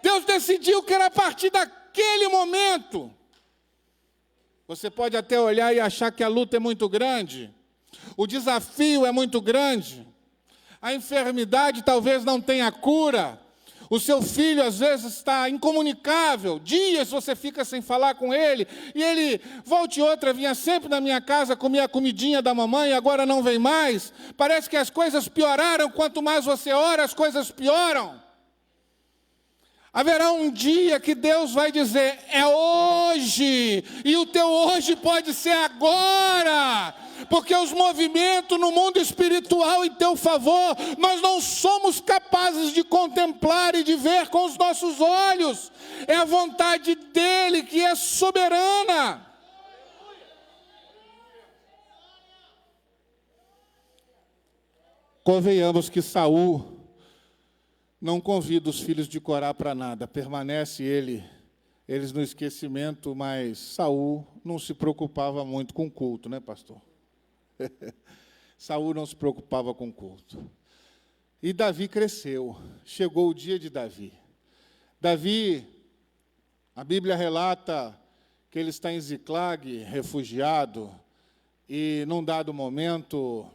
Deus decidiu que era a partir daquele momento. Você pode até olhar e achar que a luta é muito grande, o desafio é muito grande, a enfermidade talvez não tenha cura, o seu filho às vezes está incomunicável, dias você fica sem falar com ele, e ele, volta e outra, vinha sempre na minha casa, comia a comidinha da mamãe, e agora não vem mais. Parece que as coisas pioraram, quanto mais você ora, as coisas pioram. Haverá um dia que Deus vai dizer, é hoje, e o teu hoje pode ser agora, porque os movimentos no mundo espiritual em teu favor, nós não somos capazes de contemplar e de ver com os nossos olhos, é a vontade dele que é soberana. Convenhamos que Saul não convida os filhos de Corá para nada, permanece eles no esquecimento, mas Saul não se preocupava muito com o culto, né, pastor? Saul não se preocupava com o culto. E Davi cresceu. Chegou o dia de Davi. Davi, a Bíblia relata que ele está em Ziclag, refugiado, e num dado momento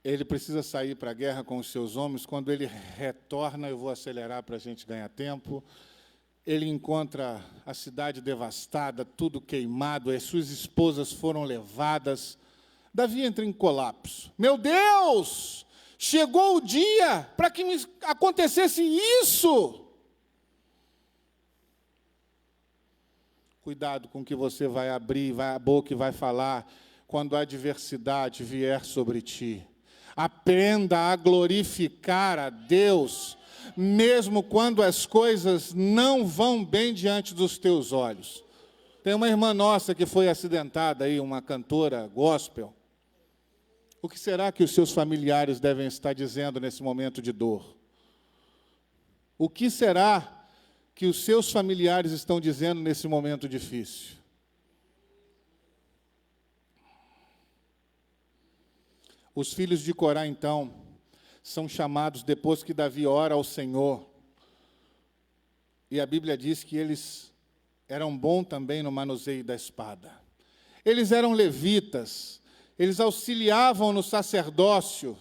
ele precisa sair para a guerra com os seus homens. Quando ele retorna, eu vou acelerar para a gente ganhar tempo, ele encontra a cidade devastada, tudo queimado, as suas esposas foram levadas. Davi entra em colapso. Meu Deus! Chegou o dia para que me acontecesse isso! Cuidado com o que você vai abrir, a boca e vai falar quando a adversidade vier sobre ti. Aprenda a glorificar a Deus, mesmo quando as coisas não vão bem diante dos teus olhos. Tem uma irmã nossa que foi acidentada aí, uma cantora gospel. O que será que os seus familiares devem estar dizendo nesse momento de dor? O que será que os seus familiares estão dizendo nesse momento difícil? Os filhos de Corá, então, são chamados depois que Davi ora ao Senhor. E a Bíblia diz que eles eram bons também no manuseio da espada. Eles eram levitas, eles auxiliavam no sacerdócio.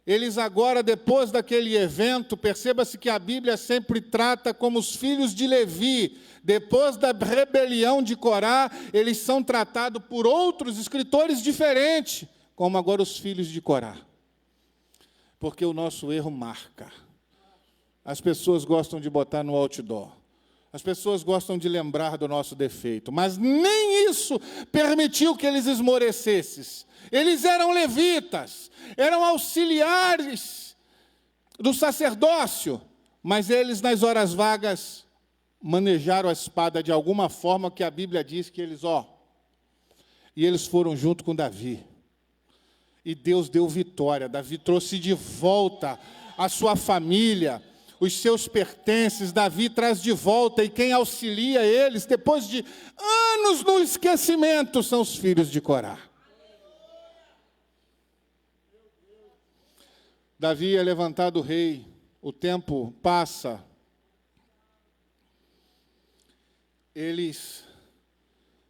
Eles agora, depois daquele evento, perceba-se que a Bíblia sempre trata como os filhos de Levi. Depois da rebelião de Corá, eles são tratados por outros escritores diferentes, como agora os filhos de Corá. Porque o nosso erro marca. As pessoas gostam de botar no outdoor. As pessoas gostam de lembrar do nosso defeito, mas nem isso permitiu que eles esmorecessem. Eles eram levitas, eram auxiliares do sacerdócio, mas eles, nas horas vagas, manejaram a espada de alguma forma que a Bíblia diz que eles, e eles foram junto com Davi. E Deus deu vitória. Davi trouxe de volta a sua família, os seus pertences. Davi traz de volta, e quem auxilia eles, depois de anos no esquecimento, são os filhos de Corá. Davi é levantado rei, o tempo passa, eles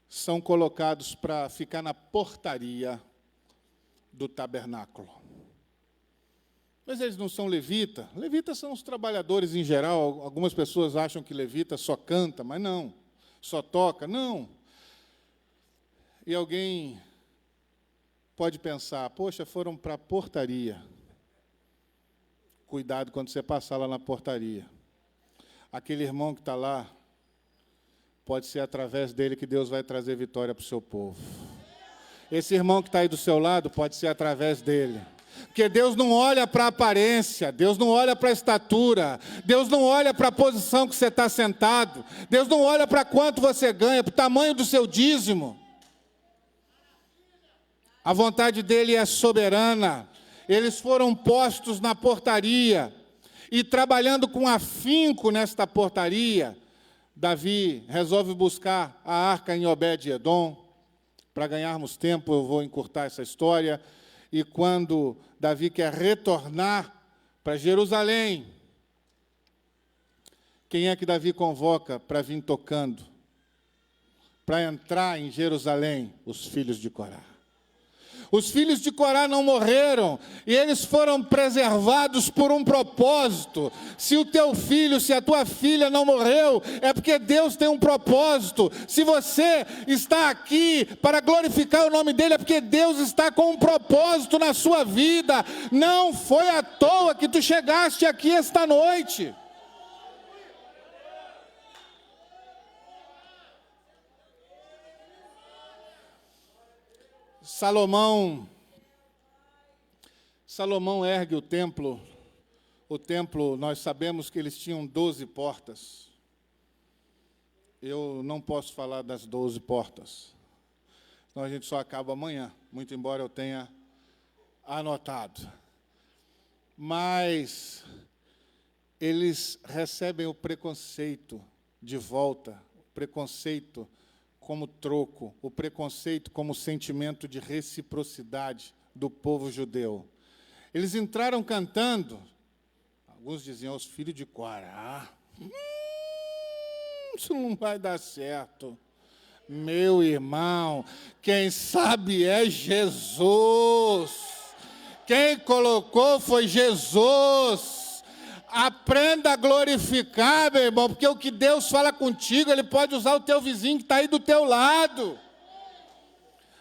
são colocados para ficar na portaria do tabernáculo. Mas eles não são levitas. Levitas são os trabalhadores em geral. Algumas pessoas acham que levita só canta, mas não. Só toca, não. E alguém pode pensar, poxa, foram para a portaria. Cuidado quando você passar lá na portaria. Aquele irmão que está lá, pode ser através dele que Deus vai trazer vitória para o seu povo. Esse irmão que está aí do seu lado, pode ser através dele. Porque Deus não olha para a aparência, Deus não olha para a estatura, Deus não olha para a posição que você está sentado, Deus não olha para quanto você ganha, para o tamanho do seu dízimo. A vontade dele é soberana. Eles foram postos na portaria, e trabalhando com afinco nesta portaria, Davi resolve buscar a arca em Obed-edom. Para ganharmos tempo, eu vou encurtar essa história. E quando Davi quer retornar para Jerusalém, quem é que Davi convoca para vir tocando? Para entrar em Jerusalém, os filhos de Corá. Os filhos de Corá não morreram, e eles foram preservados por um propósito. Se o teu filho, se a tua filha não morreu, é porque Deus tem um propósito. Se você está aqui para glorificar o nome dele, é porque Deus está com um propósito na sua vida. Não foi à toa que tu chegaste aqui esta noite. Salomão ergue o templo. O templo, nós sabemos que eles tinham 12 portas. Eu não posso falar das 12 portas, senão a gente só acaba amanhã, muito embora eu tenha anotado. Mas eles recebem o preconceito de volta, o preconceito como troco, o preconceito como sentimento de reciprocidade do povo judeu. Eles entraram cantando. Alguns diziam, os filhos de Corá. Isso não vai dar certo. Meu irmão, quem sabe é Jesus. Quem colocou foi Jesus. Aprenda a glorificar, meu irmão, porque o que Deus fala contigo, Ele pode usar o teu vizinho que está aí do teu lado.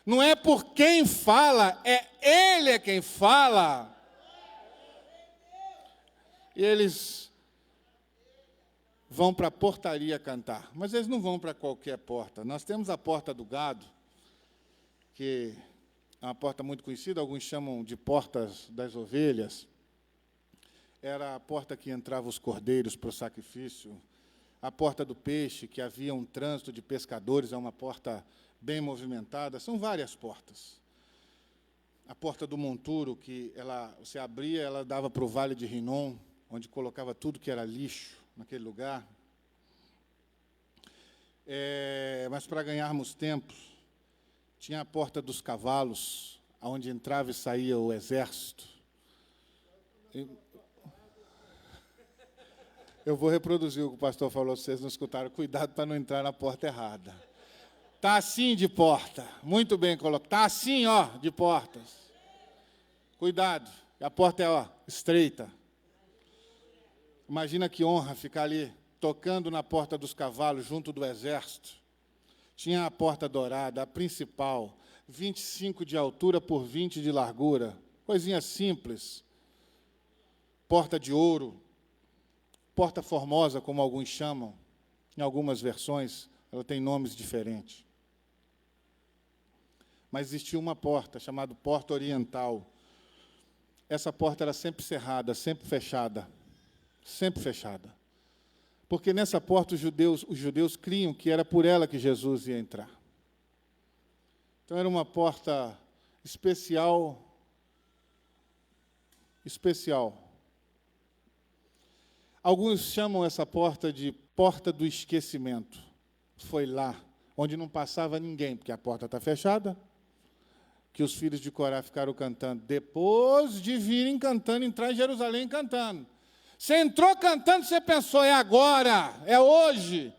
Não é por quem fala, Ele é quem fala. E eles vão para a portaria cantar, mas eles não vão para qualquer porta. Nós temos a porta do gado, que é uma porta muito conhecida, alguns chamam de portas das ovelhas. Era a porta que entravam os cordeiros para o sacrifício. A porta do peixe, que havia um trânsito de pescadores, é uma porta bem movimentada. São várias portas. A porta do monturo, que você abria, ela dava para o Vale de Rinom, onde colocava tudo que era lixo naquele lugar. Mas para ganharmos tempo, tinha a porta dos cavalos, onde entrava e saía o exército. Eu vou reproduzir o que o pastor falou, se vocês não escutaram. Cuidado para não entrar na porta errada. Está assim de porta. Muito bem colocado. Está assim, ó, de portas. Cuidado. A porta é, estreita. Imagina que honra ficar ali, tocando na porta dos cavalos, junto do exército. Tinha a porta dourada, a principal, 25 de altura por 20 de largura. Coisinha simples. Porta de ouro. Porta formosa, como alguns chamam, em algumas versões, ela tem nomes diferentes. Mas existia uma porta, chamada Porta Oriental. Essa porta era sempre cerrada, sempre fechada. Sempre fechada. Porque nessa porta os judeus criam que era por ela que Jesus ia entrar. Então era uma porta especial. Alguns chamam essa porta de porta do esquecimento. Foi lá, onde não passava ninguém, porque a porta está fechada, que os filhos de Corá ficaram cantando, depois de virem cantando, entrar em Jerusalém cantando. Você entrou cantando, você pensou, é agora, é hoje.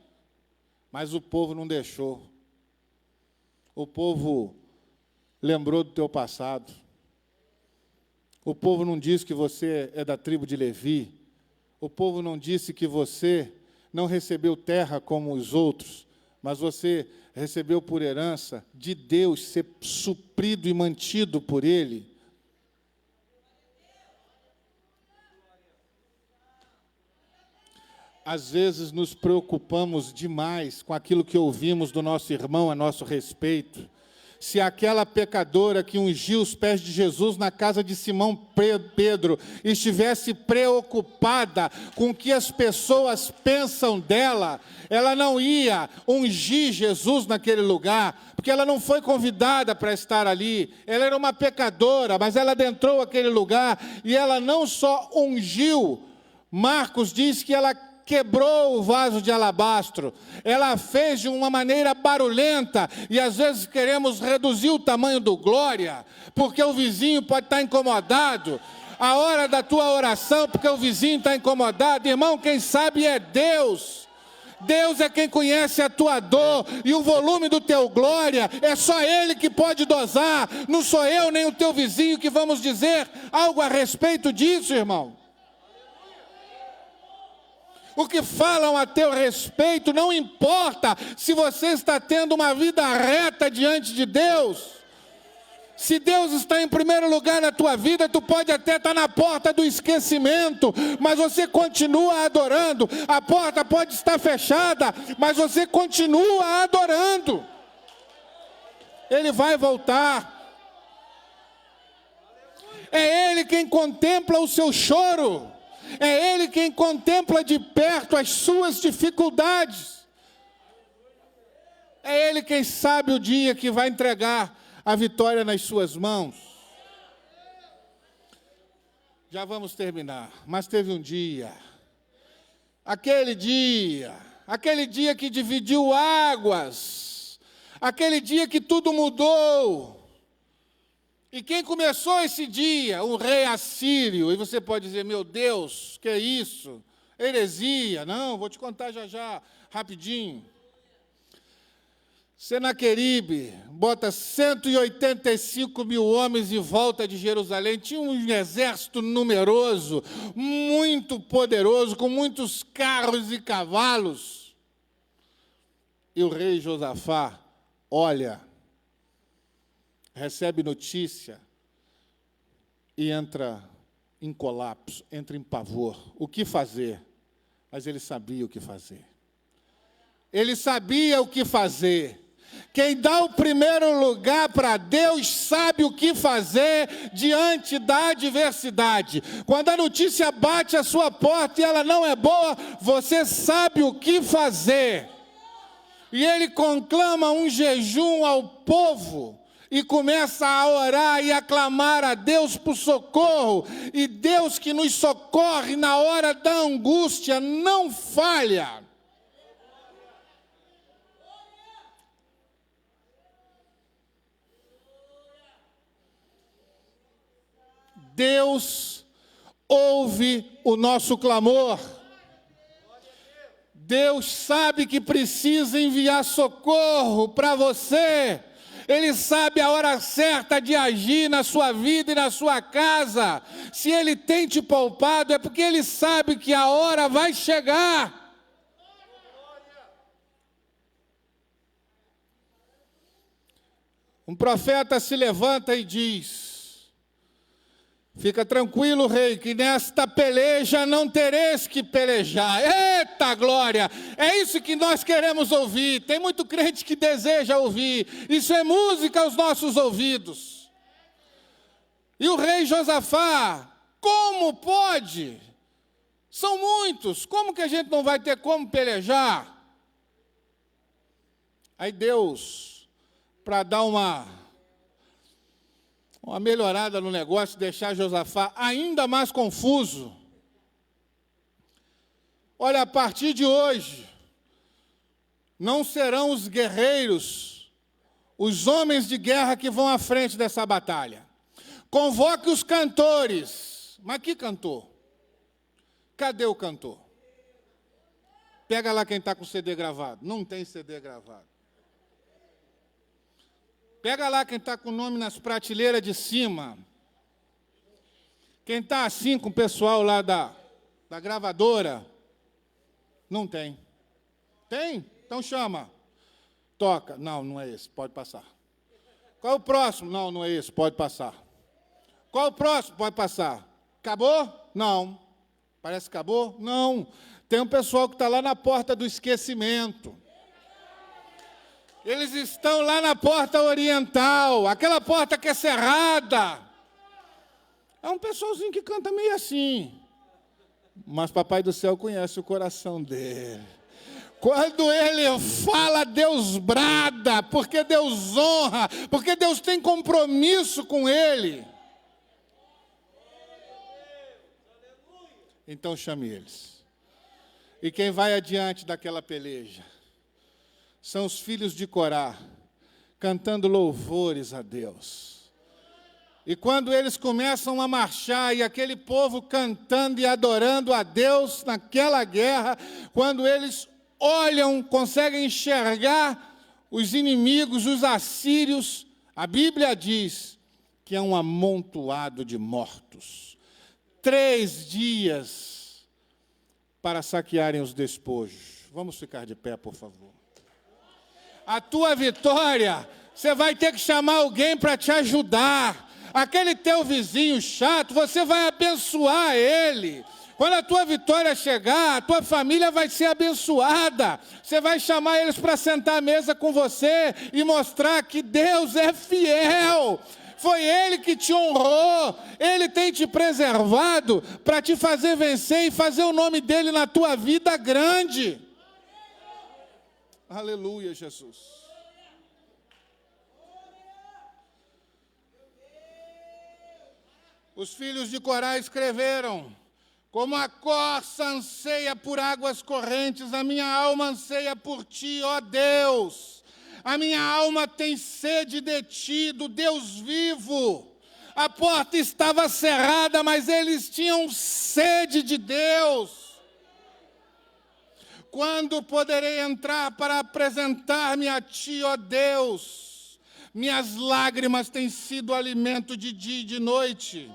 Mas o povo não deixou. O povo lembrou do teu passado. O povo não disse que você é da tribo de Levi. O povo não disse que você não recebeu terra como os outros, mas você recebeu por herança de Deus, ser suprido e mantido por Ele. Às vezes nos preocupamos demais com aquilo que ouvimos do nosso irmão a nosso respeito. Se aquela pecadora que ungiu os pés de Jesus na casa de Simão Pedro estivesse preocupada com o que as pessoas pensam dela, ela não ia ungir Jesus naquele lugar, porque ela não foi convidada para estar ali. Ela era uma pecadora, mas ela adentrou aquele lugar e ela não só ungiu. Marcos diz que ela quebrou o vaso de alabastro, ela fez de uma maneira barulhenta, e às vezes queremos reduzir o tamanho do glória, porque o vizinho pode estar incomodado, a hora da tua oração, porque o vizinho está incomodado. Irmão, quem sabe é Deus. Deus é quem conhece a tua dor, e o volume do teu glória, é só Ele que pode dosar, não sou eu nem o teu vizinho que vamos dizer algo a respeito disso, irmão. O que falam a teu respeito não importa se você está tendo uma vida reta diante de Deus. Se Deus está em primeiro lugar na tua vida, tu pode até estar na porta do esquecimento, mas você continua adorando. A porta pode estar fechada, mas você continua adorando. Ele vai voltar. É Ele quem contempla o seu choro. É Ele quem contempla de perto as suas dificuldades. É Ele quem sabe o dia que vai entregar a vitória nas suas mãos. Já vamos terminar, mas teve um dia, aquele dia que dividiu águas, aquele dia que tudo mudou. E quem começou esse dia? O rei assírio. E você pode dizer, meu Deus, que é isso? Heresia. Não, vou te contar já já, rapidinho. Senaqueribe bota 185 mil homens em volta de Jerusalém. Tinha um exército numeroso, muito poderoso, com muitos carros e cavalos. E o rei Josafá olha, recebe notícia e entra em colapso, entra em pavor. O que fazer? Mas ele sabia o que fazer. Ele sabia o que fazer. Quem dá o primeiro lugar para Deus sabe o que fazer diante da adversidade. Quando a notícia bate à sua porta e ela não é boa, você sabe o que fazer. E ele conclama um jejum ao povo e começa a orar e a clamar a Deus por socorro. E Deus que nos socorre na hora da angústia não falha. Deus ouve o nosso clamor. Deus sabe que precisa enviar socorro para você. Ele sabe a hora certa de agir na sua vida e na sua casa. Se Ele tem te poupado, é porque Ele sabe que a hora vai chegar. Um profeta se levanta e diz: fica tranquilo, rei, que nesta peleja não tereis que pelejar. Eita glória! É isso que nós queremos ouvir. Tem muito crente que deseja ouvir. Isso é música aos nossos ouvidos. E o rei Josafá, como pode? São muitos. Como que a gente não vai ter como pelejar? Aí Deus, para dar uma melhorada no negócio, deixar Josafá ainda mais confuso. Olha, a partir de hoje, não serão os guerreiros, os homens de guerra que vão à frente dessa batalha. Convoque os cantores. Mas que cantor? Cadê o cantor? Pega lá quem está com CD gravado. Não tem CD gravado. Pega lá quem está com o nome nas prateleiras de cima. Quem está assim com o pessoal lá da gravadora. Não tem. Tem? Então chama. Toca. Não, não é esse. Pode passar. Qual é o próximo? Não, não é esse. Pode passar. Qual é o próximo? Pode passar. Acabou? Não. Parece que acabou? Não. Tem um pessoal que está lá na porta do esquecimento. Eles estão lá na porta oriental, aquela porta que é cerrada. É um pessoalzinho que canta meio assim. Mas Papai do Céu conhece o coração dele. Quando ele fala, Deus brada, porque Deus honra, porque Deus tem compromisso com ele. Então chame eles. E quem vai adiante daquela peleja são os filhos de Corá, cantando louvores a Deus. E quando eles começam a marchar, e aquele povo cantando e adorando a Deus naquela guerra, quando eles olham, conseguem enxergar os inimigos, os assírios, a Bíblia diz que é um amontoado de mortos. 3 dias para saquearem os despojos. Vamos ficar de pé, por favor. A tua vitória, você vai ter que chamar alguém para te ajudar. Aquele teu vizinho chato, você vai abençoar ele. Quando a tua vitória chegar, a tua família vai ser abençoada. Você vai chamar eles para sentar à mesa com você e mostrar que Deus é fiel. Foi Ele que te honrou. Ele tem te preservado para te fazer vencer e fazer o nome dEle na tua vida grande. Aleluia, Jesus. Os filhos de Corá escreveram: como a corça anseia por águas correntes, a minha alma anseia por ti, ó Deus. A minha alma tem sede de ti, do Deus vivo. A porta estava cerrada, mas eles tinham sede de Deus. Quando poderei entrar para apresentar-me a Ti, ó Deus? Minhas lágrimas têm sido alimento de dia e de noite.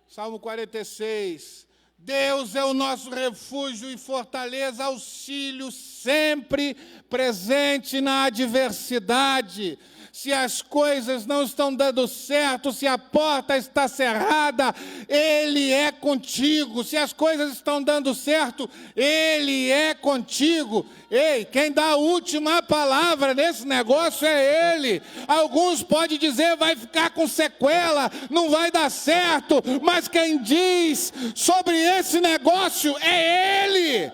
Salmo 46. Deus é o nosso refúgio e fortaleza, auxílio sempre presente na adversidade. Se as coisas não estão dando certo, se a porta está cerrada, Ele é contigo. Se as coisas estão dando certo, Ele é contigo. Ei, quem dá a última palavra nesse negócio é Ele. Alguns podem dizer, vai ficar com sequela, não vai dar certo, mas quem diz sobre esse negócio é Ele.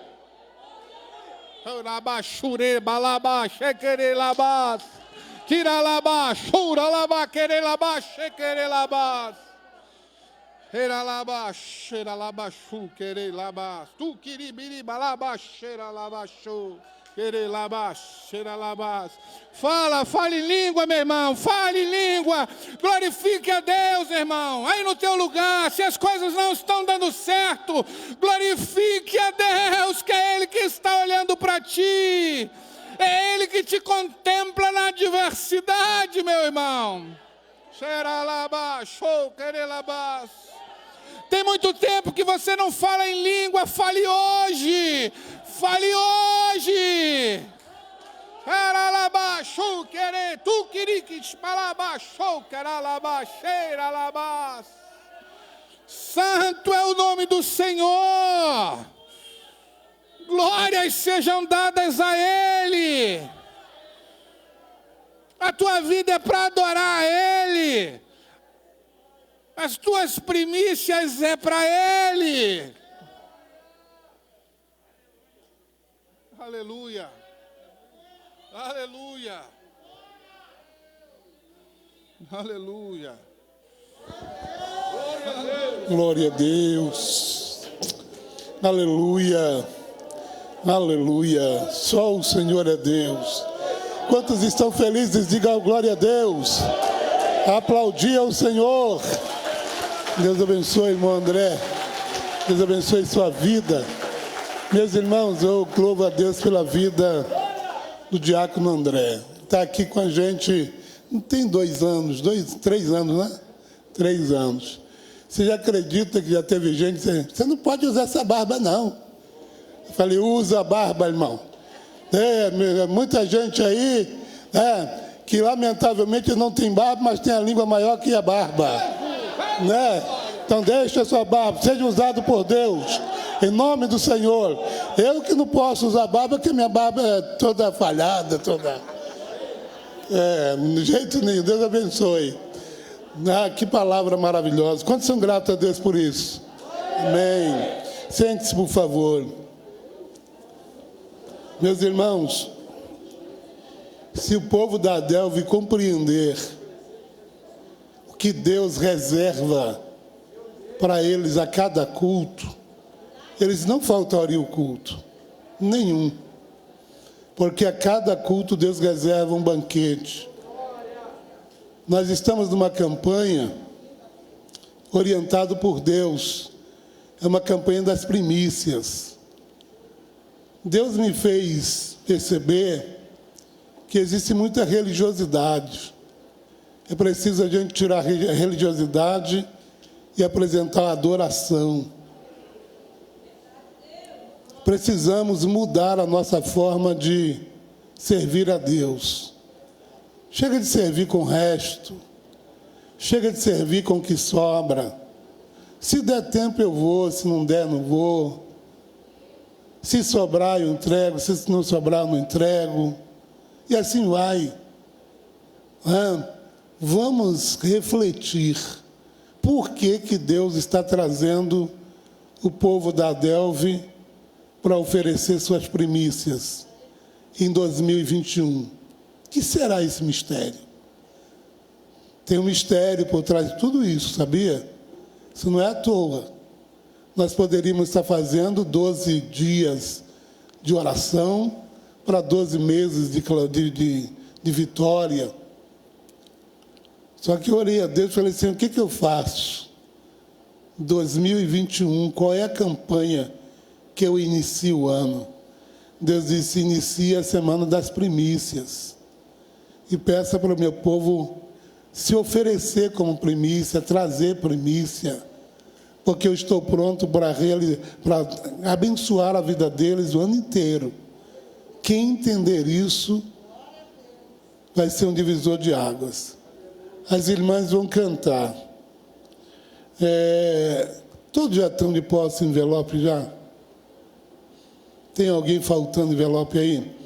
Tiralabá, churalabá, querelabá, chequerelabá. Heralabá, xeralabá, chu, querelabá. Tu quiribiribalabá, xeralabá, chu, querelabá, xeralabá. Fale em língua, meu irmão, fale em língua. Glorifique a Deus, irmão. Aí no teu lugar, se as coisas não estão dando certo, glorifique a Deus, que é Ele que está olhando para ti. É Ele que te contempla na adversidade, meu irmão. Tem muito tempo que você não fala em língua, fale hoje. Fale hoje. Santo é o nome do Senhor. Glórias sejam dadas a Ele. A tua vida é para adorar a Ele. As tuas primícias é para Ele. Aleluia. Aleluia. Aleluia. Glória a Deus. Aleluia. Aleluia. Só o Senhor é Deus. Quantos estão felizes? Digam glória a Deus. Aplaudir ao Senhor. Deus abençoe, irmão André. Deus abençoe sua vida. Meus irmãos, eu louvo a Deus pela vida do diácono André. Está aqui com a gente, não tem 2 anos, 3 anos, né? 3 anos. Você já acredita que já teve gente dizendo, você não pode usar essa barba, não. Eu falei, usa a barba, irmão. Muita gente aí, que lamentavelmente não tem barba, mas tem a língua maior que a barba. Né? Então deixa a sua barba, seja usado por Deus, em nome do Senhor. Eu que não posso usar barba, porque minha barba é toda falhada, toda... de jeito nenhum, Deus abençoe. Que palavra maravilhosa. Quantos são gratos a Deus por isso? Amém. Sente-se, por favor. Meus irmãos, se o povo da Adelve compreender o que Deus reserva para eles a cada culto, eles não faltariam o culto, nenhum. Porque a cada culto Deus reserva um banquete. Nós estamos numa campanha orientada por Deus. É uma campanha das primícias. Deus me fez perceber que existe muita religiosidade. É preciso a gente tirar a religiosidade e apresentar a adoração. Precisamos mudar a nossa forma de servir a Deus. Chega de servir com o resto. Chega de servir com o que sobra. Se der tempo eu vou, se não der não vou. Se sobrar eu entrego, se não sobrar eu não entrego. E assim vai. Vamos refletir. Por que que Deus está trazendo o povo da Adelve para oferecer suas primícias em 2021? O que será esse mistério? Tem um mistério por trás de tudo isso, sabia? Isso não é à toa. Nós poderíamos estar fazendo 12 dias de oração para 12 meses de vitória. Só que eu orei a Deus e falei assim, o que eu faço? 2021, qual é a campanha que eu inicio o ano? Deus disse, inicia a semana das primícias. E peça para o meu povo se oferecer como primícia, trazer primícia, porque eu estou pronto para abençoar a vida deles o ano inteiro. Quem entender isso vai ser um divisor de águas. As irmãs vão cantar. Todos já estão de posse envelope já? Tem alguém faltando envelope aí?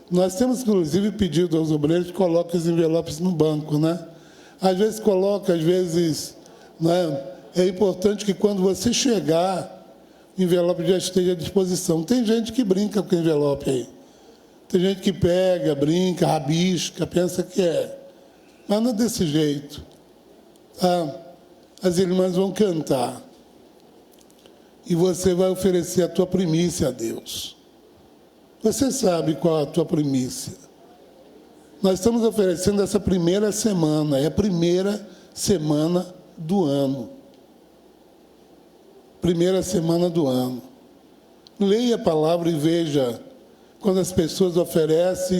Nós temos, inclusive, pedido aos obreiros que coloquem os envelopes no banco, né? Às vezes coloca, às vezes... Né? É importante que quando você chegar, o envelope já esteja à disposição. Tem gente que brinca com o envelope aí. Tem gente que pega, brinca, rabisca, pensa que é. Mas não é desse jeito. Tá? As irmãs vão cantar. E você vai oferecer a tua primícia a Deus. Você sabe qual é a tua primícia. Nós estamos oferecendo essa primeira semana. É a primeira semana do ano. Primeira semana do ano. Leia a palavra e veja. Quando as pessoas oferecem,